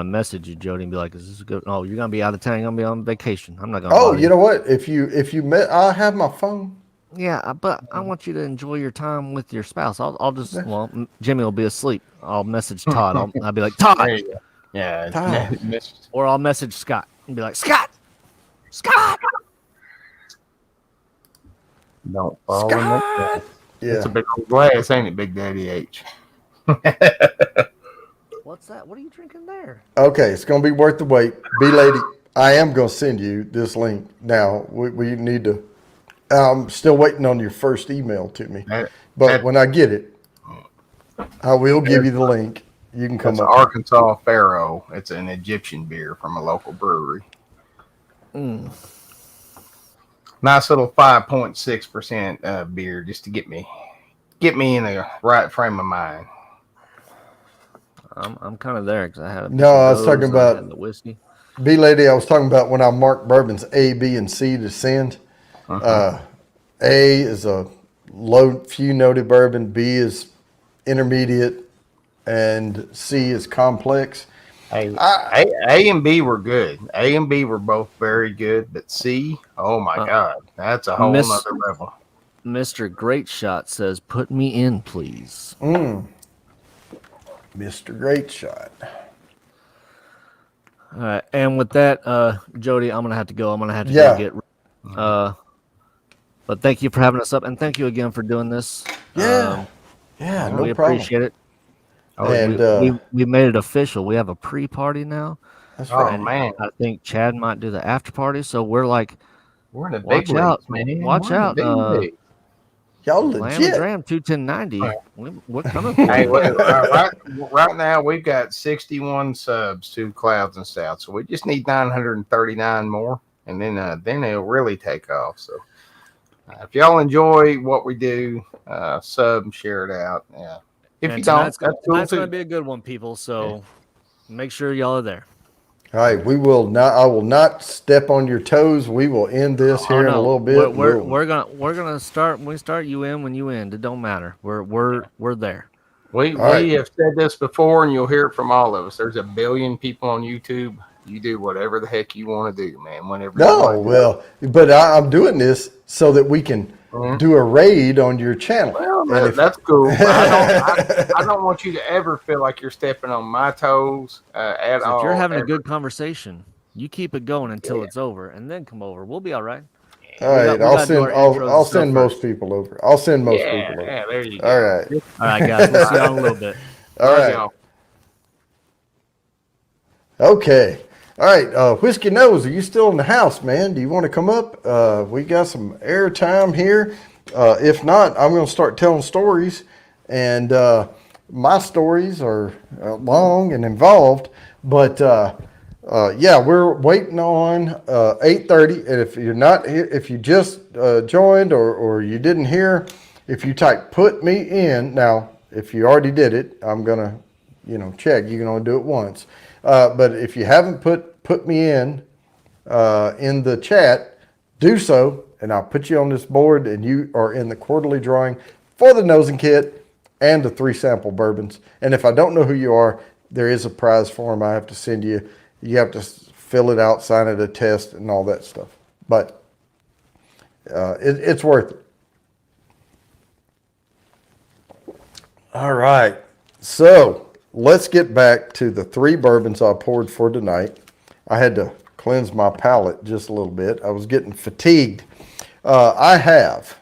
message you, Jody, and be like, "Is this good?" Oh, you're gonna be out of town. You're gonna be on vacation. I'm not gonna. Oh, you know what? If you met, I have my phone. Yeah, but I want you to enjoy your time with your spouse. I'll just Jimmy will be asleep. I'll message Todd. I'll be like, Todd. There you go. Yeah. Todd. Or I'll message Scott and be like, Scott. Don't fall in that. Yeah. It's a big old glass, ain't it, Big Daddy H? What's that? What are you drinking there? Okay, it's gonna be worth the wait. B lady, I am gonna send you this link. Now we need to. I'm still waiting on your first email to me, but when I get it, I will give you the link. You can come It's up. Arkansas Pharaoh. It's an Egyptian beer from a local brewery. Nice little 5.6% beer, just to get me in the right frame of mind. I'm kind of there because I had. I was talking about the whiskey. B lady, I was talking about when I marked bourbons A, B, and C to send. A is a low few noted bourbon, B is intermediate, and C is complex. A and B were good. A and B were both very good, but C, oh my God, that's a whole nother level. Mr. Great Shot says, "Put me in, please." Mr. Great Shot. All right, and with that, Jody, I'm gonna have to go. I'm gonna have to go Yeah. get. Uh, but thank you for having us up, and thank you again for doing this. Yeah. Yeah, no We problem. appreciate it. Oh, And We made it official. We have a pre-party now, that's oh right. and man, I think Chad might do the after party. So we're like, we're in the big watch out, leagues, man. watch We're in the out. big leagues. Y'all Lamb and legit. Dram 21090. We're coming for Hey, you. right now we've got 61 subs to Clouds and Stouts, so we just need 939 more, and then it'll really take off. So if y'all enjoy what we do, sub and share it out. Yeah. If And you don't, that's cool tonight's gonna too. be a good one, people. So make sure y'all are there. All right, we will not. I will not step on your toes. We will end this here in a little bit. We're gonna start. When we start, you in when you end. It don't matter. We're there. We All right. have said this before, and you'll hear it from all of us. There's a billion people on YouTube. You do whatever the heck you want to do, man. Whenever you No, want to. well, but I'm doing this so that we can do a raid on your channel. Well, that's cool. But I don't want you to ever feel like you're stepping on my toes at all. If you're having ever. a good conversation, you keep it going until it's over, and then come over. We'll be all right. All right, I'll send I'll send most people over. I'll send most people over. Yeah, there you go. All right. All right, guys. We'll see y'all in a little bit. All Love right. y'all. Okay. All right. Whiskey Nose, are you still in the house, man? Do you want to come up? We got some air time here. If not, I'm going to start telling stories. And my stories are long and involved. But yeah, we're waiting on 8:30. And if you're not here, if you just joined or you didn't hear, if you type "put me in" now, if you already did it, I'm gonna check. You can only do it once. But if you haven't put me in the chat, do so, and I'll put you on this board, and you are in the quarterly drawing for the nosing kit and the 3 sample bourbons. And if I don't know who you are, there is a prize form I have to send you. You have to fill it out, sign it, attest, and all that stuff. But it's worth it. All right, so let's get back to the 3 bourbons I poured for tonight. I had to cleanse my palate just a little bit. I was getting fatigued. I have,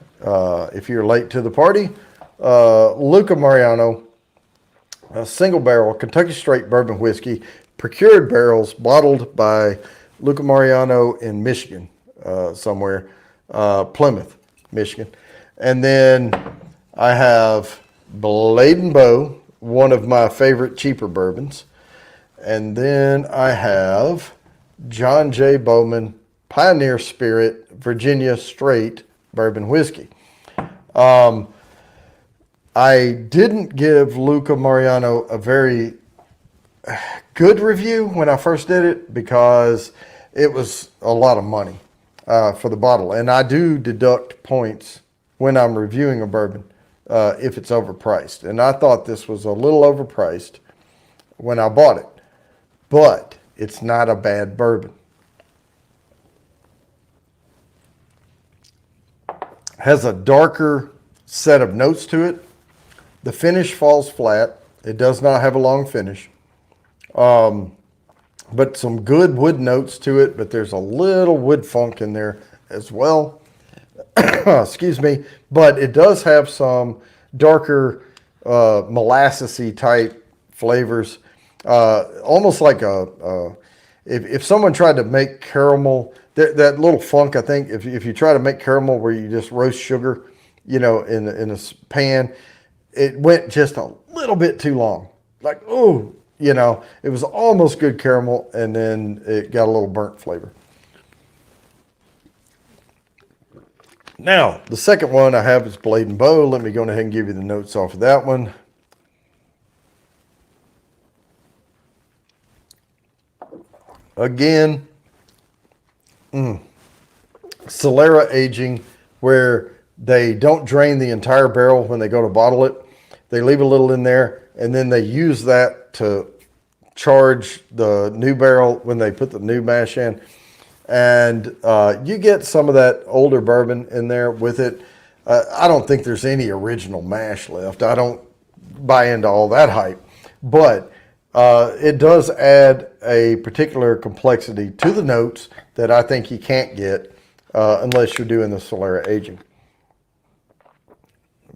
if you're late to the party, Luca Mariano, a single barrel Kentucky straight bourbon whiskey, procured barrels, bottled by Luca Mariano in Michigan, somewhere, Plymouth, Michigan. And then I have Blade & Bow, one of my favorite cheaper bourbons. And then I have John J. Bowman Pioneer Spirit Virginia Straight Bourbon Whiskey. I didn't give Luca Mariano a very good review when I first did it because it was a lot of money for the bottle. And I do deduct points when I'm reviewing a bourbon if it's overpriced. And I thought this was a little overpriced when I bought it. But it's not a bad bourbon. Has a darker set of notes to it. The finish falls flat. It does not have a long finish. But some good wood notes to it, but there's a little wood funk in there as well. Excuse me. But it does have some darker molassesy type flavors. Almost like if someone tried to make caramel, that little funk, I think, if you try to make caramel where you just roast sugar, in a pan, it went just a little bit too long. Like, it was almost good caramel, and then it got a little burnt flavor. Now, the second one I have is Blade & Bow. Let me go ahead and give you the notes off of that one. Again, Solera aging, where they don't drain the entire barrel when they go to bottle it. They leave a little in there, and then they use that to charge the new barrel when they put the new mash in. And you get some of that older bourbon in there with it. I don't think there's any original mash left. I don't buy into all that hype. But It does add a particular complexity to the notes that I think you can't get unless you're doing the Solera aging.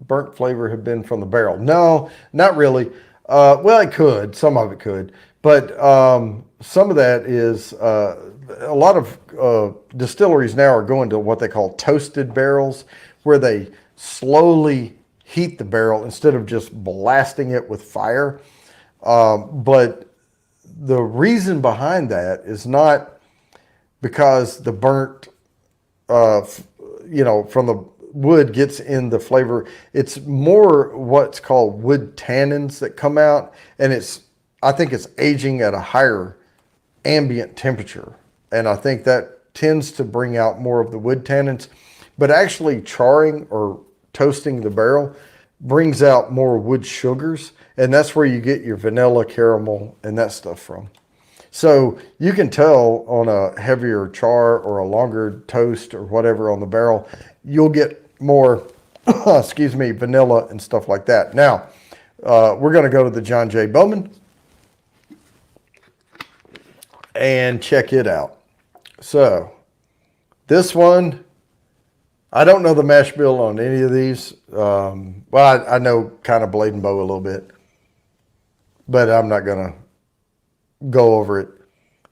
Burnt flavor have been from the barrel. No, not really. Well, it could. Some of it could. But some of that is a lot of distilleries now are going to what they call toasted barrels, where they slowly heat the barrel instead of just blasting it with fire. But the reason behind that is not because the burnt, from the wood gets in the flavor. It's more what's called wood tannins that come out, and I think it's aging at a higher ambient temperature. And I think that tends to bring out more of the wood tannins, but actually charring or toasting the barrel brings out more wood sugars, and that's where you get your vanilla, caramel, and that stuff from. So you can tell on a heavier char or a longer toast or whatever on the barrel, you'll get more, vanilla and stuff like that. Now, we're going to go to the John J. Bowman and check it out. So this one, I don't know the mash bill on any of these. I know kind of Blade and Bow a little bit, but I'm not going to go over it.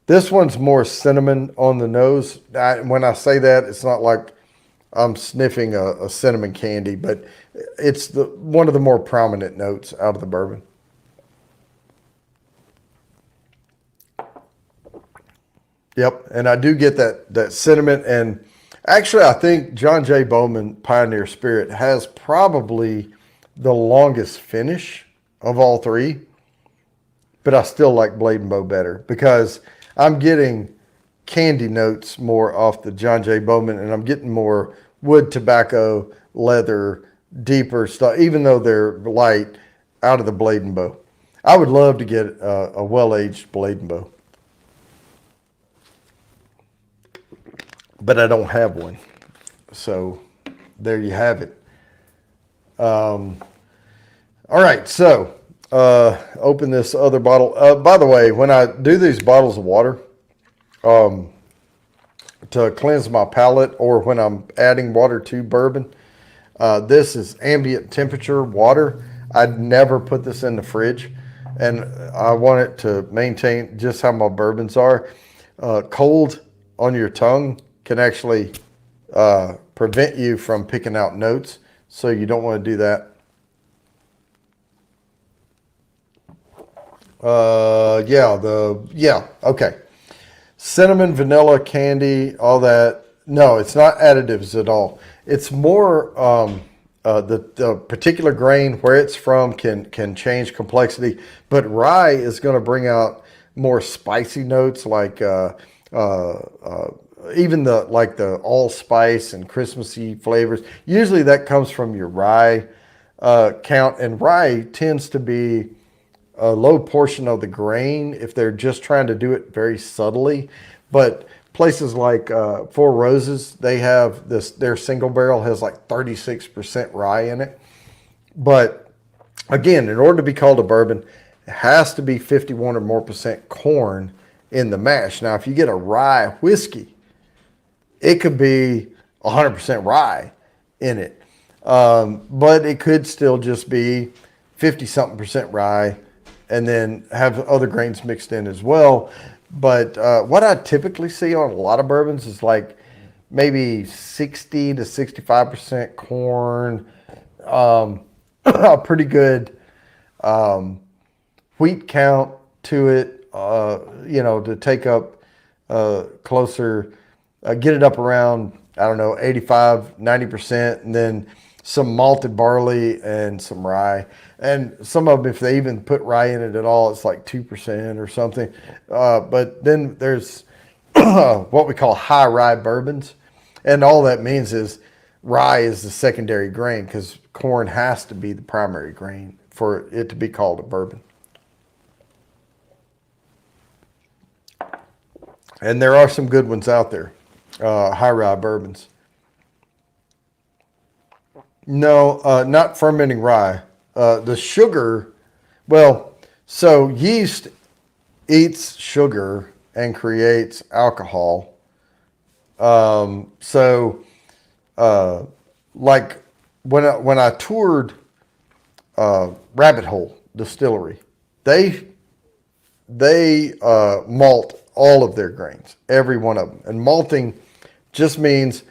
This one's more cinnamon on the nose. When I say that, it's not like I'm sniffing a cinnamon candy, but it's one of the more prominent notes out of the bourbon. Yep, and I do get that cinnamon, and actually I think John J. Bowman Pioneer Spirit has probably the longest finish of all three, but I still like Blade and Bow better because I'm getting candy notes more off the John J. Bowman, and I'm getting more wood, tobacco, leather, deeper stuff, even though they're light, out of the Blade and Bow. I would love to get a well-aged Blade and Bow, but I don't have one. So there you have it. All right, so open this other bottle. By the way, when I do these bottles of water, to cleanse my palate, or when I'm adding water to bourbon, this is ambient temperature water. I'd never put this in the fridge, and I want it to maintain just how my bourbons are. Cold on your tongue can actually prevent you from picking out notes, so you don't want to do that. Okay. Cinnamon, vanilla, candy, all that. No, it's not additives at all. It's more the particular grain, where it's from can change complexity, but rye is going to bring out more spicy notes, like even the allspice and Christmassy flavors. Usually that comes from your rye count, and rye tends to be a low portion of the grain if they're just trying to do it very subtly. But places like Four Roses, they have their single barrel has like 36% rye in it. But again, in order to be called a bourbon, it has to be 51 or more % corn in the mash. Now, if you get a rye whiskey, it could be 100% rye in it. But it could still just be 50-something% rye, and then have other grains mixed in as well. But what I typically see on a lot of bourbons is like maybe 60 to 65% corn, a pretty good wheat count to it, to take up closer, get it up around, 85, 90%, and then some malted barley and some rye. And some of them, if they even put rye in it at all, it's like 2% or something. But then there's what we call high rye bourbons. And all that means is rye is the secondary grain, because corn has to be the primary grain for it to be called a bourbon. And there are some good ones out there, high rye bourbons. No, not fermenting rye. The sugar, so yeast eats sugar and creates alcohol. So, like when I toured Rabbit Hole Distillery, they malt all of their grains, every one of them. And malting just means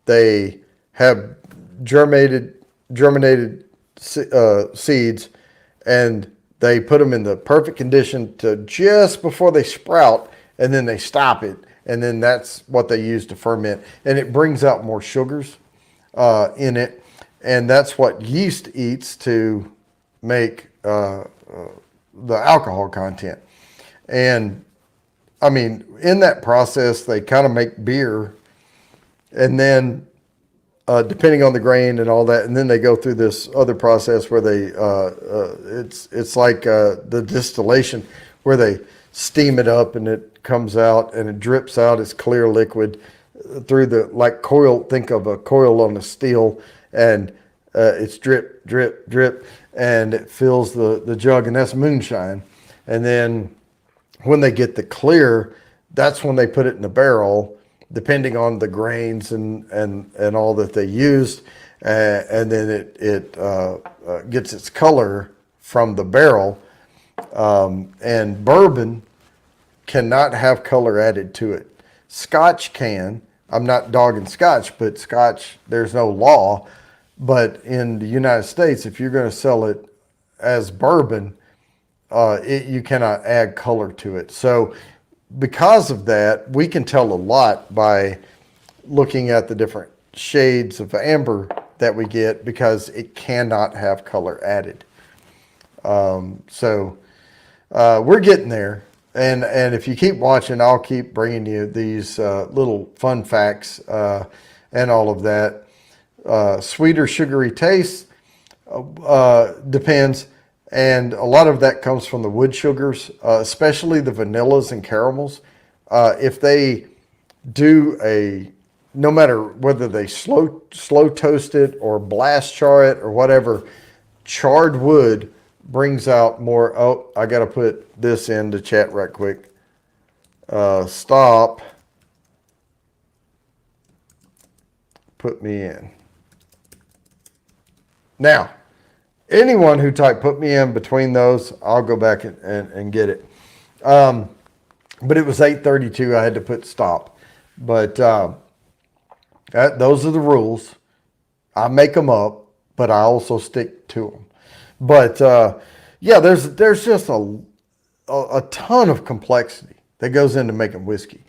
they have germinated seeds, and they put them in the perfect condition to just before they sprout, and then they stop it, and then that's what they use to ferment, and it brings out more sugars in it, and that's what yeast eats to make the alcohol content. And I mean, in that process, they kind of make beer, and then depending on the grain and all that, and then they go through this other process where they it's like the distillation, where they steam it up and it comes out and it drips out as clear liquid through the, like coil. Think of a coil on a steel, and it's drip, drip, drip, and it fills the jug, and that's moonshine. And then when they get the clear, that's when they put it in the barrel, depending on the grains and all that they used, and then it gets its color from the barrel. And bourbon cannot have color added to it. Scotch can. I'm not dogging Scotch, but Scotch, there's no law. But in the United States, if you're going to sell it as bourbon, you cannot add color to it. So because of that, we can tell a lot by looking at the different shades of amber that we get, because it cannot have color added. So we're getting there. And if you keep watching, I'll keep bringing you these little fun facts and all of that. Sweeter, sugary taste depends. And a lot of that comes from the wood sugars, especially the vanillas and caramels. If they do no matter whether they slow toast it or blast char it or whatever, charred wood brings out more. Oh, I got to put this in the chat right quick. Stop. Put me in. Now, anyone who typed "put me in" between those, I'll go back and get it. But it was 8:32. I had to put stop. But those are the rules. I make them up, but I also stick to them. But yeah, there's just a ton of complexity that goes into making whiskey.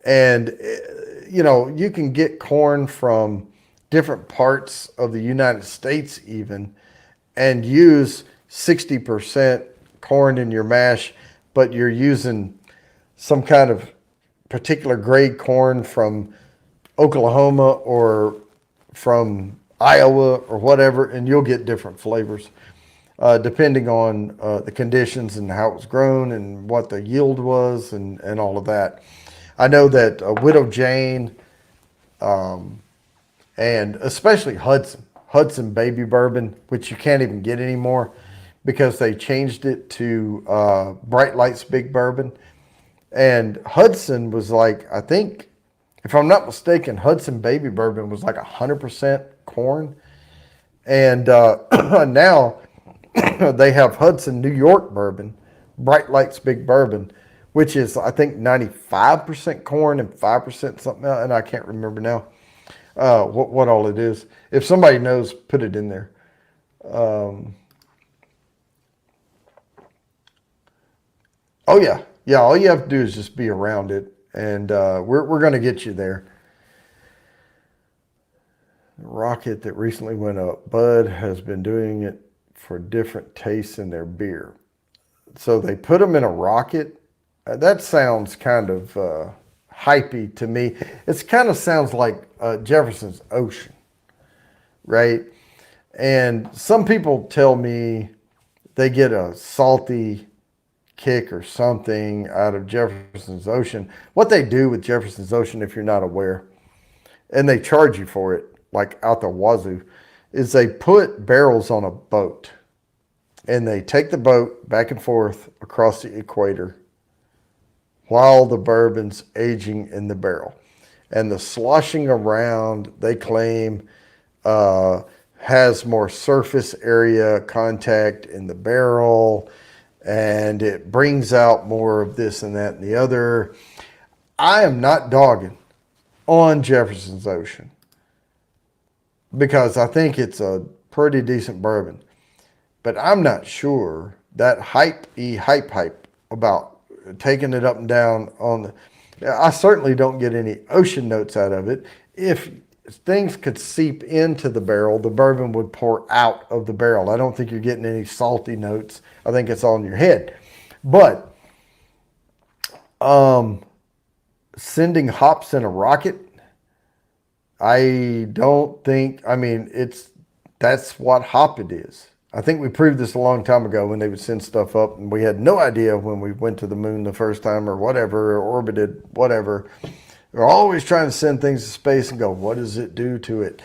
And you can get corn from different parts of the United States even, and use 60% corn in your mash, but you're using some kind of particular grade corn from Oklahoma or from Iowa or whatever, and you'll get different flavors depending on the conditions and how it was grown and what the yield was and all of that. I know that Widow Jane and especially Hudson Baby Bourbon, which you can't even get anymore because they changed it to Bright Lights Big Bourbon. And Hudson was like, I think, if I'm not mistaken, Hudson Baby Bourbon was like 100% corn. And now they have Hudson New York Bourbon, Bright Lights Big Bourbon, which is, I think, 95% corn and 5% something else. And I can't remember now what all it is. If somebody knows, put it in there. Oh, yeah. Yeah, all you have to do is just be around it, and we're going to get you there. Rocket that recently went up. Bud has been doing it for different tastes in their beer. So they put them in a rocket. That sounds kind of hypey to me. It kind of sounds like Jefferson's Ocean, right? And some people tell me they get a salty kick or something out of Jefferson's Ocean. What they do with Jefferson's Ocean, if you're not aware, and they charge you for it, like out the wazoo, is they put barrels on a boat and they take the boat back and forth across the equator while the bourbon's aging in the barrel. And the sloshing around, they claim, has more surface area contact in the barrel, and it brings out more of this and that and the other. I am not dogging on Jefferson's Ocean because I think it's a pretty decent bourbon. But I'm not sure that hype about taking it up and down on the... I certainly don't get any ocean notes out of it. If things could seep into the barrel, the bourbon would pour out of the barrel. I don't think you're getting any salty notes. I think it's all in your head. But sending hops in a rocket, I don't think, I mean, that's what hop it is. I think we proved this a long time ago when they would send stuff up, and we had no idea when we went to the moon the first time or whatever, or orbited, whatever. They're always trying to send things to space and go, what does it do to it?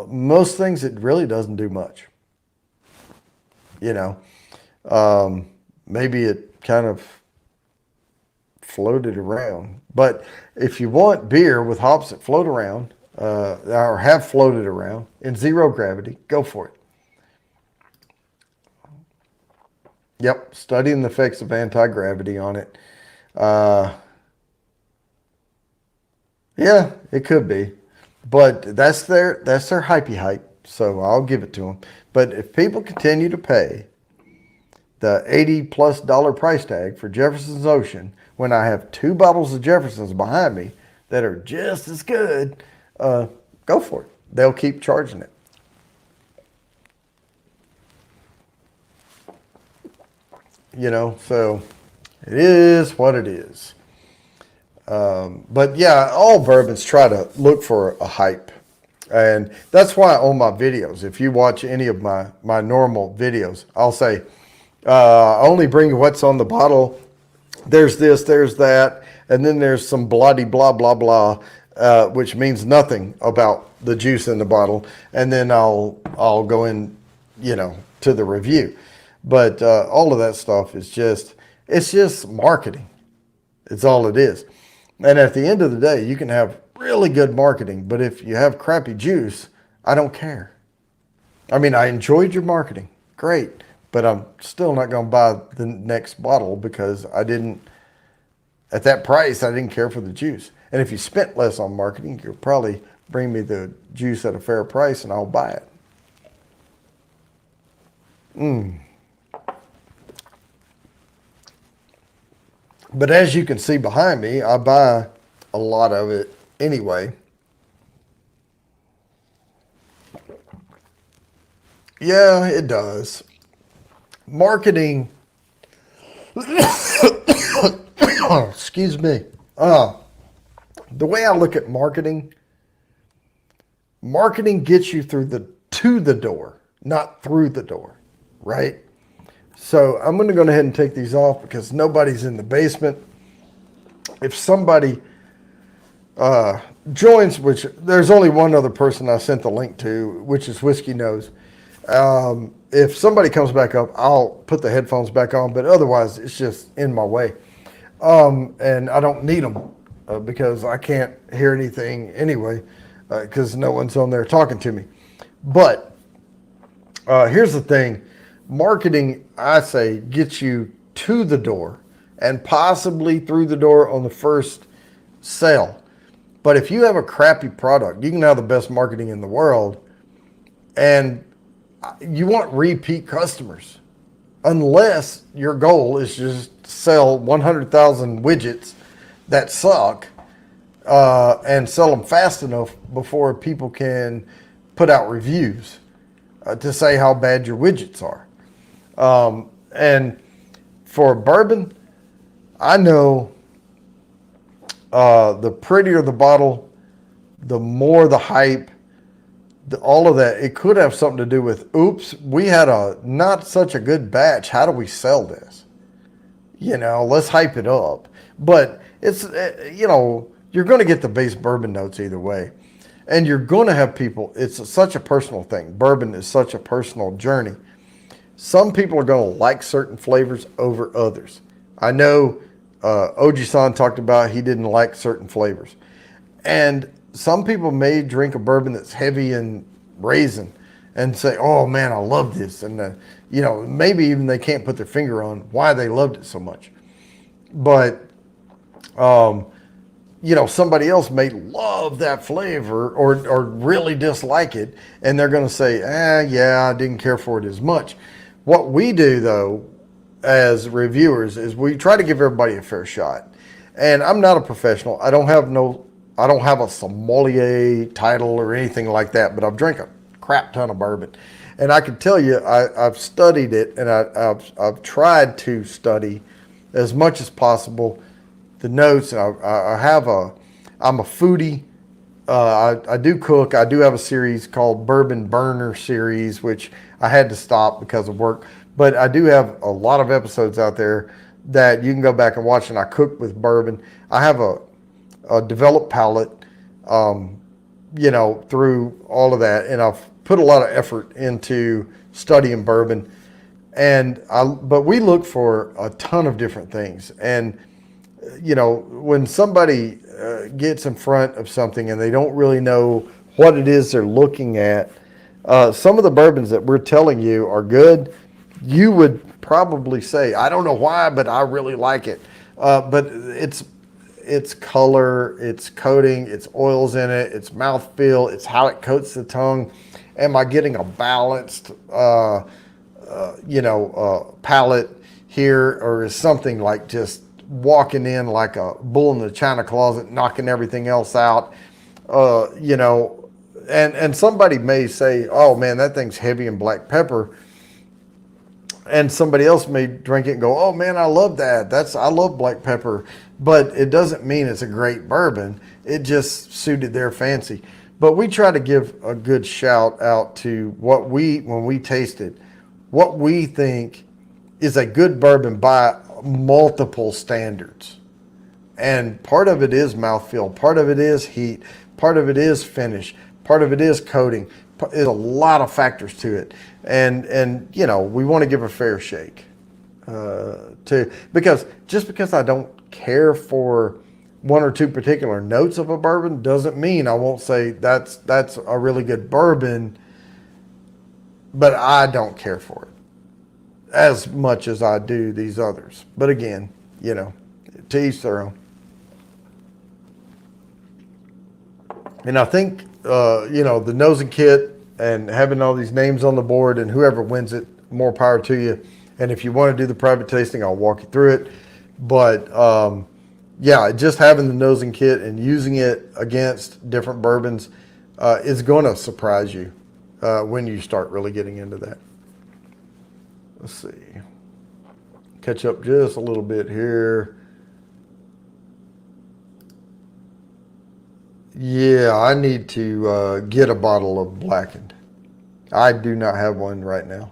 Most things, it really doesn't do much. You know, maybe it kind of floated around. But if you want beer with hops that float around, or have floated around in zero gravity, go for it. Yep, studying the effects of anti-gravity on it. Yeah, it could be. But that's their hypey hype, so I'll give it to them. But if people continue to pay the $80+ price tag for Jefferson's Ocean when I have 2 bottles of Jefferson's behind me that are just as good, go for it. They'll keep charging it. You know, so it is what it is. But yeah, all bourbons try to look for a hype. And that's why on my videos, if you watch any of my normal videos, I'll say, only bring what's on the bottle. There's this, there's that. And then there's some bloody blah, blah, blah, which means nothing about the juice in the bottle. And then I'll go in, you know, to the review. But all of that stuff is it's just marketing. It's all it is. And at the end of the day, you can have really good marketing, but if you have crappy juice, I don't care. I mean, I enjoyed your marketing. Great. But I'm still not going to buy the next bottle because at that price, I didn't care for the juice. And if you spent less on marketing, you'll probably bring me the juice at a fair price and I'll buy it. But as you can see behind me, I buy a lot of it anyway. Yeah, it does. Marketing, excuse me. The way I look at marketing gets you to the door, not through the door, right? So I'm going to go ahead and take these off because nobody's in the basement. If somebody joins, which there's only one other person I sent the link to, which is Whiskey Nose. If somebody comes back up, I'll put the headphones back on, but otherwise it's just in my way. And I don't need them because I can't hear anything anyway because no one's on there talking to me. But here's the thing. Marketing, I say, gets you to the door and possibly through the door on the first sale. But if you have a crappy product, you can have the best marketing in the world and you want repeat customers unless your goal is just to sell 100,000 widgets that suck and sell them fast enough before people can put out reviews to say how bad your widgets are. And for bourbon, I know the prettier the bottle, the more the hype, all of that. It could have something to do with, oops, we had a not such a good batch. How do we sell this? You know, let's hype it up. But it's, you know, you're going to get the base bourbon notes either way. And you're going to have people, it's such a personal thing. Bourbon is such a personal journey. Some people are going to like certain flavors over others. I know Ojisan talked about he didn't like certain flavors. And some people may drink a bourbon that's heavy in raisin and say, oh man, I love this. And, maybe even they can't put their finger on why they loved it so much. But, somebody else may love that flavor or really dislike it. And they're going to say, yeah, I didn't care for it as much. What we do, though, as reviewers, is we try to give everybody a fair shot. And I'm not a professional. I don't have a sommelier title or anything like that, but I've drank a crap ton of bourbon. And I can tell you, I've studied it, and I've tried to study as much as possible the notes. And I'm a foodie. I do cook. I do have a series called Bourbon Burner Series, which I had to stop because of work. But I do have a lot of episodes out there that you can go back and watch, and I cook with bourbon. I have a developed palate, through all of that, and I've put a lot of effort into studying bourbon. But we look for a ton of different things, and when somebody gets in front of something and they don't really know what it is they're looking at, some of the bourbons that we're telling you are good. You would probably say, I don't know why, but I really like it. But it's color, it's coating, it's oils in it, it's mouthfeel, it's how it coats the tongue. Am I getting a balanced, palate here, or is something like just walking in like a bull in the china closet, knocking everything else out? And somebody may say, oh man, that thing's heavy in black pepper. And somebody else may drink it and go, oh man, I love that. I love black pepper. But it doesn't mean it's a great bourbon. It just suited their fancy. But we try to give a good shout out to when we taste it, what we think is a good bourbon by multiple standards. And part of it is mouthfeel, part of it is heat, part of it is finish, part of it is coating. There's a lot of factors to it. And we want to give a fair shake because just because I don't care for one or two particular notes of a bourbon doesn't mean I won't say that's a really good bourbon, but I don't care for it as much as I do these others. But again, to each their own. And I think, the nosing kit and having all these names on the board, and whoever wins it, more power to you. And if you want to do the private tasting, I'll walk you through it. But just having the nosing kit and using it against different bourbons is going to surprise you when you start really getting into that. Let's see. Catch up just a little bit here. Yeah, I need to get a bottle of blackened. I do not have one right now.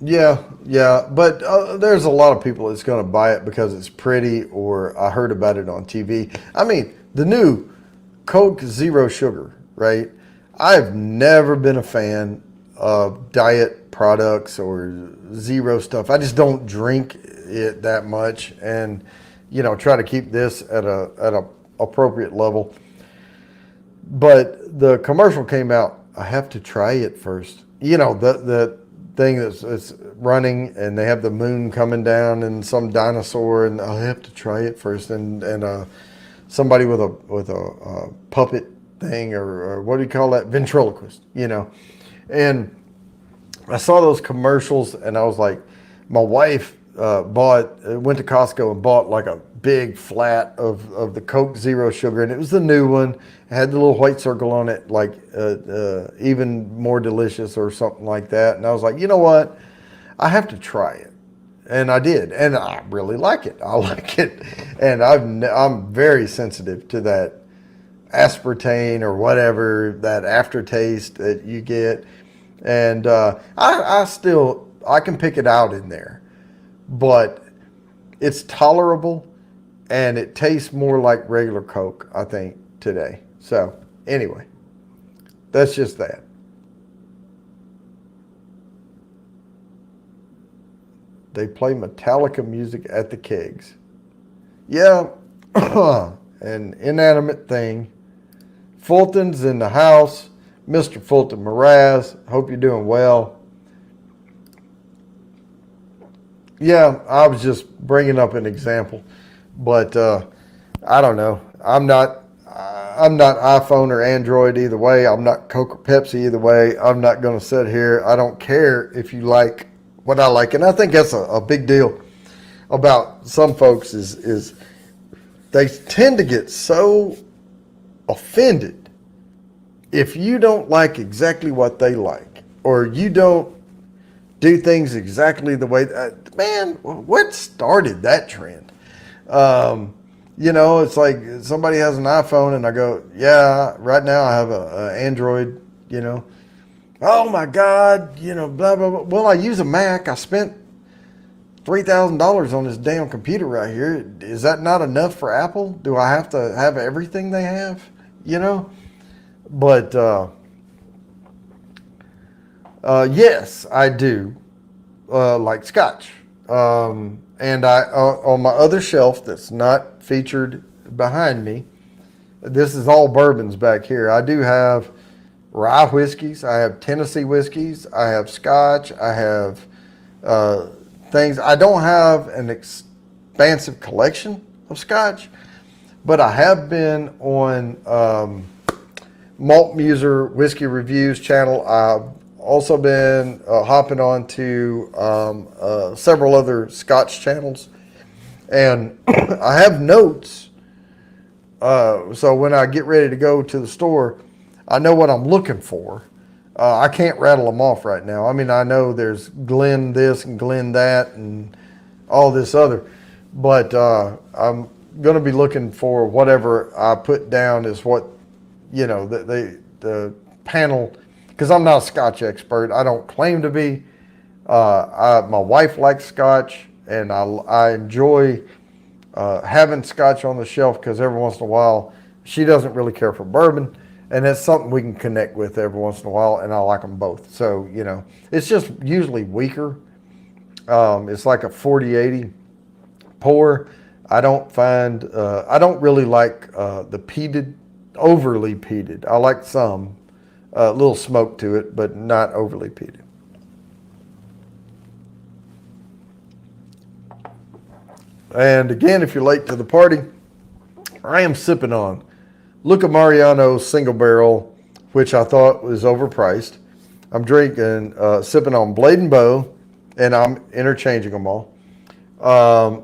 Yeah, but there's a lot of people that's going to buy it because it's pretty, or I heard about it on TV. I mean, the new Coke Zero Sugar, right? I've never been a fan of diet products or zero stuff. I just don't drink it that much, and try to keep this at a appropriate level. But the commercial came out. I have to try it first. The thing that's running, and they have the moon coming down and some dinosaur, and I have to try it first. And somebody with a puppet thing, or what do you call that? Ventriloquist. And I saw those commercials, and I was like, my wife went to Costco and bought like a big flat of the Coke Zero Sugar, and it was the new one. It had the little white circle on it, like even more delicious or something like that. And I was like, you know what? I have to try it. And I did, and I really like it. I like it, and I'm very sensitive to that aspartame or whatever, that aftertaste that you get. And I can pick it out in there, but it's tolerable, and it tastes more like regular Coke, I think, today. So anyway, that's just that. They play Metallica music at the kegs. Yeah, an inanimate thing. Fulton's in the house. Mr. Fulton Mraz, hope you're doing well. Yeah, I was just bringing up an example, but I don't know. I'm not iPhone or Android either way. I'm not Coke or Pepsi either way. I'm not going to sit here. I don't care if you like what I like, and I think that's a big deal about some folks is they tend to get so offended if you don't like exactly what they like, or you don't do things exactly the way. Man, what started that trend? It's like somebody has an iPhone and I go, yeah, right now I have a Android, Oh my God, blah, blah, blah. Well, I use a Mac. I spent $3,000 on this damn computer right here. Is that not enough for Apple? Do I have to have everything they have? But yes, I do like Scotch. And I on my other shelf that's not featured behind me, this is all bourbons back here. I do have rye whiskeys. I have Tennessee whiskeys. I have Scotch. I have things. I don't have an expansive collection of Scotch, but I have been on Malt Muser Whiskey Reviews channel. I've also been hopping on to several other Scotch channels, and I have notes. So when I get ready to go to the store, I know what I'm looking for. I can't rattle them off right now. I mean, I know there's Glen this and Glen that and all this other, but I'm going to be looking for whatever I put down is what, the panel, because I'm not a Scotch expert. I don't claim to be. My wife likes Scotch, and I enjoy having Scotch on the shelf because every once in a while she doesn't really care for bourbon, and that's something we can connect with every once in a while, and I like them both. So, it's just usually weaker. It's like a 40-80 pour. I don't really like the peated, overly peated. I like some. A little smoke to it, but not overly peated. And again, if you're late to the party, I am sipping on Luca Mariano Single Barrel, which I thought was overpriced. I'm sipping on Blade and Bow, and I'm interchanging them all,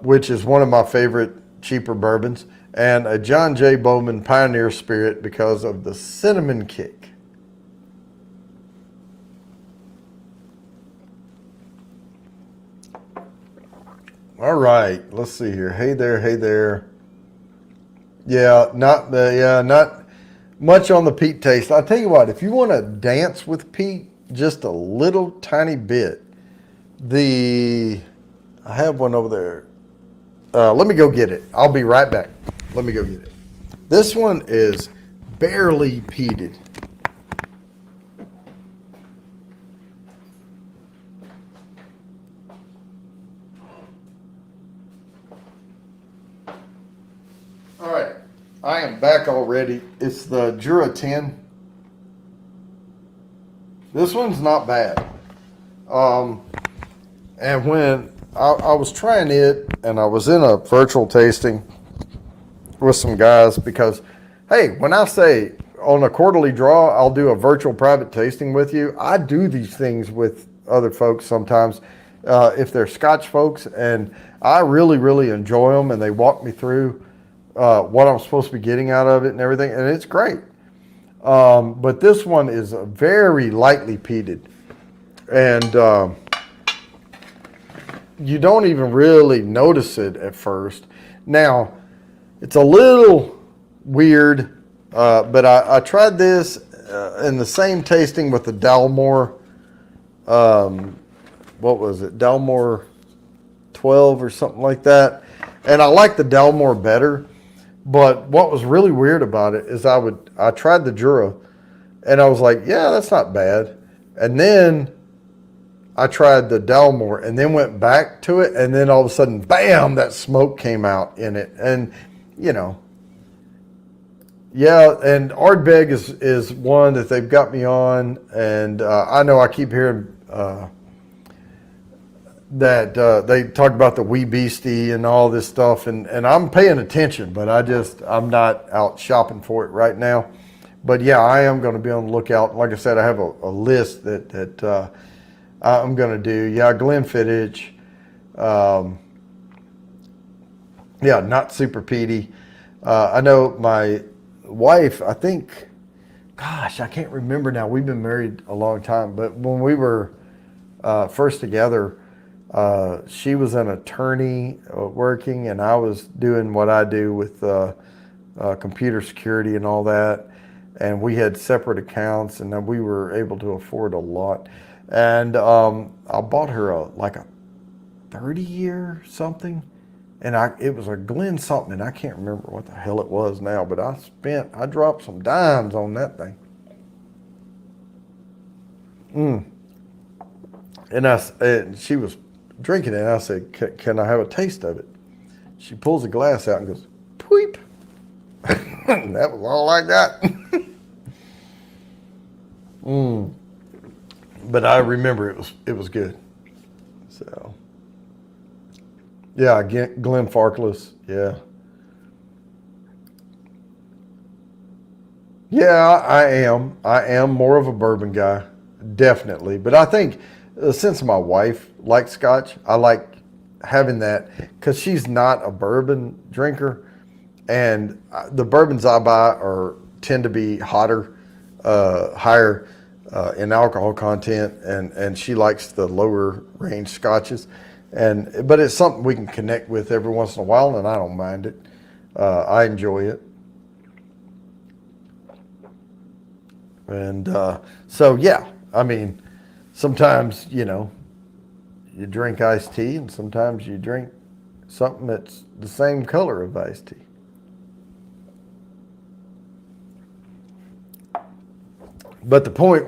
which is one of my favorite cheaper bourbons, and a John J. Bowman Pioneer Spirit because of the cinnamon kick. All right, let's see here. Hey there, hey there. Yeah, not much on the peat taste. I'll tell you what, if you want to dance with peat just a little tiny bit, I have one over there. Let me go get it. I'll be right back. Let me go get it. This one is barely peated. All right, I am back already. It's the Jura 10. This one's not bad. And when I was trying it, and I was in a virtual tasting with some guys, because, hey, when I say on a quarterly draw, I'll do a virtual private tasting with you, I do these things with other folks sometimes, if they're Scotch folks, and I really, really enjoy them, and they walk me through what I'm supposed to be getting out of it and everything, and it's great. But this one is very lightly peated, and you don't even really notice it at first. Now, it's a little weird, but I tried this in the same tasting with the Dalmore, what was it, Dalmore 12 or something like that, and I like the Dalmore better. But what was really weird about it is I tried the Jura, and I was like, yeah, that's not bad. And then I tried the Dalmore and then went back to it, and then all of a sudden, bam, that smoke came out in it. And, you know, yeah, and Ardbeg is one that they've got me on, and I know I keep hearing that they talk about the Wee Beastie and all this stuff, and I'm paying attention, but I'm not out shopping for it right now. But yeah, I am going to be on the lookout. Like I said, I have a list that I'm going to do. Yeah, Glenfiddich. Yeah, not super peaty. I know my wife, I think, gosh, I can't remember now. We've been married a long time, but when we were first together, she was an attorney working, and I was doing what I do with computer security and all that. And we had separate accounts, and then we were able to afford a lot. And I bought her a 30-year something, and it was a Glen something, and I can't remember what the hell it was now, but I dropped some dimes on that thing. And she was drinking it, and I said, can I have a taste of it? She pulls the glass out and goes, "Pweep." That was all I got. But I remember it was good. So yeah, Glen Farkless, yeah. Yeah, I am more of a bourbon guy, definitely. But I think since my wife likes Scotch, I like having that because she's not a bourbon drinker, and the bourbons I buy tend to be higher in alcohol content, and she likes the lower range Scotches, but it's something we can connect with every once in a while, and I don't mind it. I enjoy it. And so, yeah, I mean, sometimes, you drink iced tea, and sometimes you drink something that's the same color of iced tea. But the point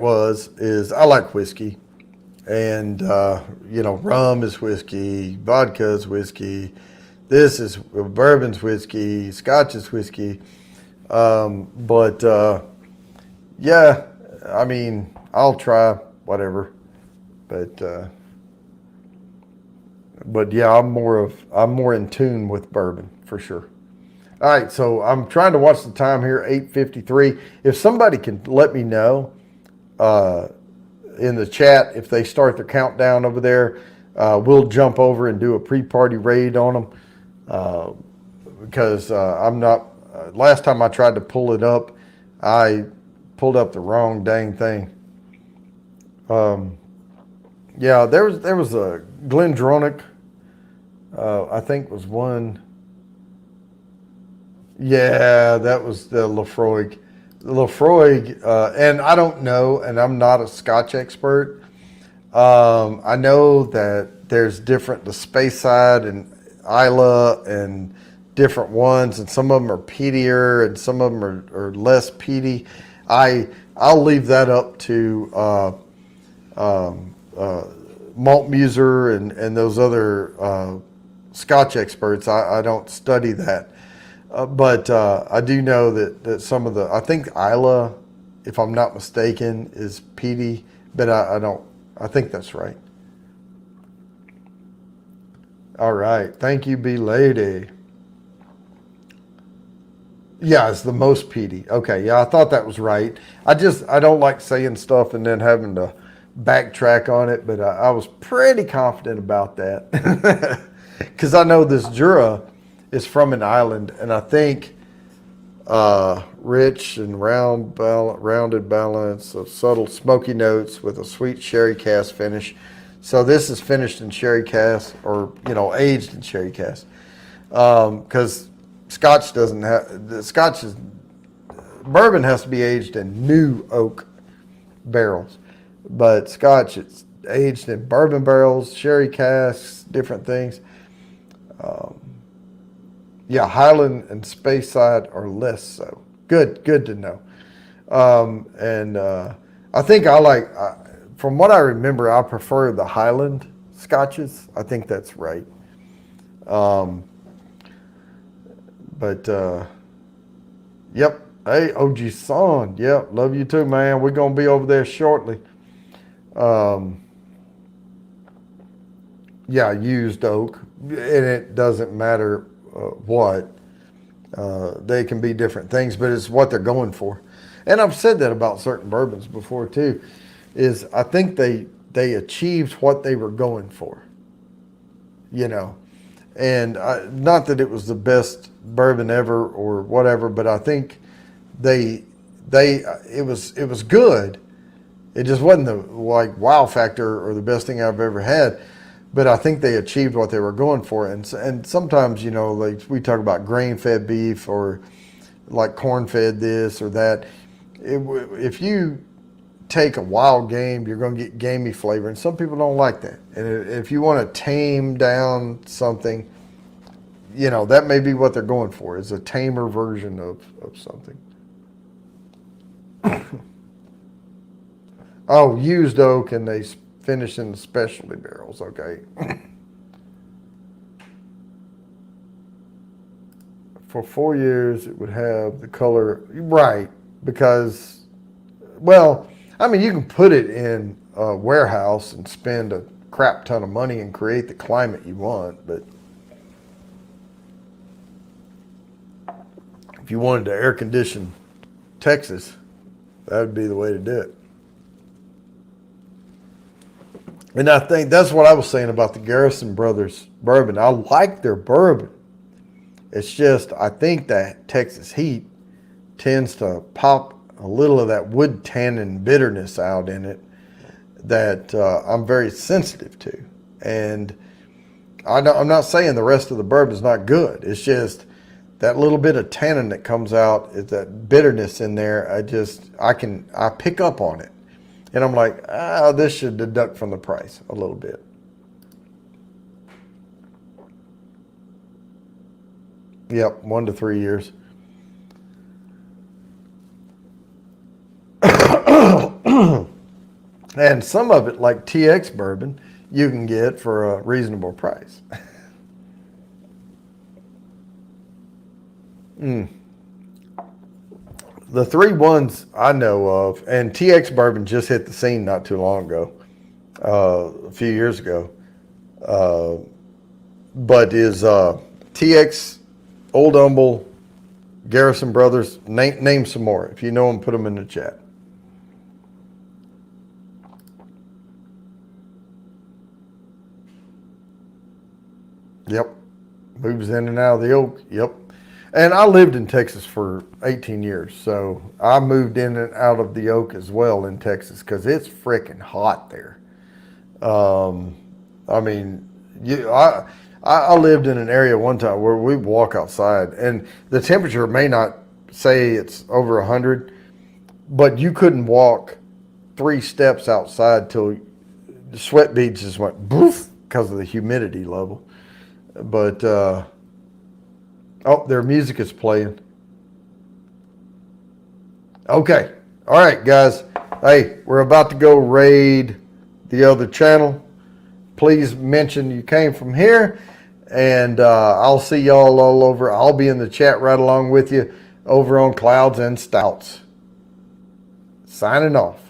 is I like whiskey, and, rum is whiskey, vodka is whiskey, this is bourbon's whiskey, Scotch is whiskey. Yeah, I mean, I'll try whatever, but yeah, I'm more in tune with bourbon for sure. All right, so I'm trying to watch the time here, 8:53. If somebody can let me know in the chat if they start their countdown over there, we'll jump over and do a pre-party raid on them because I'm not. Last time I tried to pull it up, I pulled up the wrong dang thing. Yeah, there was a Glendronach, I think was one. Yeah, that was the Lafroig. And I don't know, and I'm not a Scotch expert. I know that there's different, the Speyside and Isla and different ones, and some of them are peatier and some of them are less peaty. I'll leave that up to Malt Muser and those other Scotch experts. I don't study that. But I do know that some of I think Isla, if I'm not mistaken, is peaty, but I think that's right. All right. Thank you, B-Lady. Yeah, it's the most peaty. Okay, yeah, I thought that was right. I don't like saying stuff and then having to backtrack on it, but I was pretty confident about that. Because I know this Jura is from an island, and I think rich and rounded balance of subtle smoky notes with a sweet sherry cask finish. So this is finished in sherry cask, or aged in sherry cask, because Scotch doesn't have bourbon has to be aged in new oak barrels, but Scotch it's aged in bourbon barrels, sherry casks, different things. Yeah, Highland and Speyside are less so. Good to know. I think from what I remember, I prefer the Highland scotches. I think that's right. Yep. Hey, Ojisan. Yep. Love you too, man. We're going to be over there shortly. Yeah, used oak. And it doesn't matter what. They can be different things, but it's what they're going for. And I've said that about certain bourbons before too, is I think they achieved what they were going for, you know. And not that it was the best bourbon ever or whatever, but I think it was good. It just wasn't the like wow factor or the best thing I've ever had. But I think they achieved what they were going for. And sometimes, you know, like we talk about grain-fed beef or like corn-fed this or that. If you take a wild game, you're going to get gamey flavor. And some people don't like that. And if you want to tame down something, you know, that may be what they're going for, is a tamer version of something. Oh, used oak, and they finish in the specialty barrels. Okay. For 4 years, it would have the color, right, because, well, I mean, you can put it in a warehouse and spend a crap ton of money and create the climate you want, but if you wanted to air condition Texas, that would be the way to do it. And I think that's what I was saying about the Garrison Brothers bourbon. I like their bourbon. It's just, I think that Texas heat tends to pop a little of that wood tannin bitterness out in it that I'm very sensitive to. And I'm not saying the rest of the bourbon is not good. It's just that little bit of tannin that comes out, is that bitterness in there. I pick up on it. And I'm like, this should deduct from the price a little bit. Yep, 1 to 3 years. And some of it, like TX bourbon, you can get for a reasonable price. The 3 ones I know of, and TX bourbon just hit the scene not too long ago, a few years ago, but is TX, Old Humble, Garrison Brothers. Name some more. If you know them, put them in the chat. Yep. Moves in and out of the oak. Yep. And I lived in Texas for 18 years, so I moved in and out of the oak as well in Texas because it's freaking hot there. I mean, I lived in an area one time where we'd walk outside, and the temperature may not say it's over 100, but you couldn't walk 3 steps outside till the sweat beads just went boof because of the humidity level. But oh, their music is playing. Okay. All right, guys. Hey, we're about to go raid the other channel. Please mention you came from here, and I'll see y'all all over. I'll be in the chat right along with you over on Clouds and Stouts. Signing off.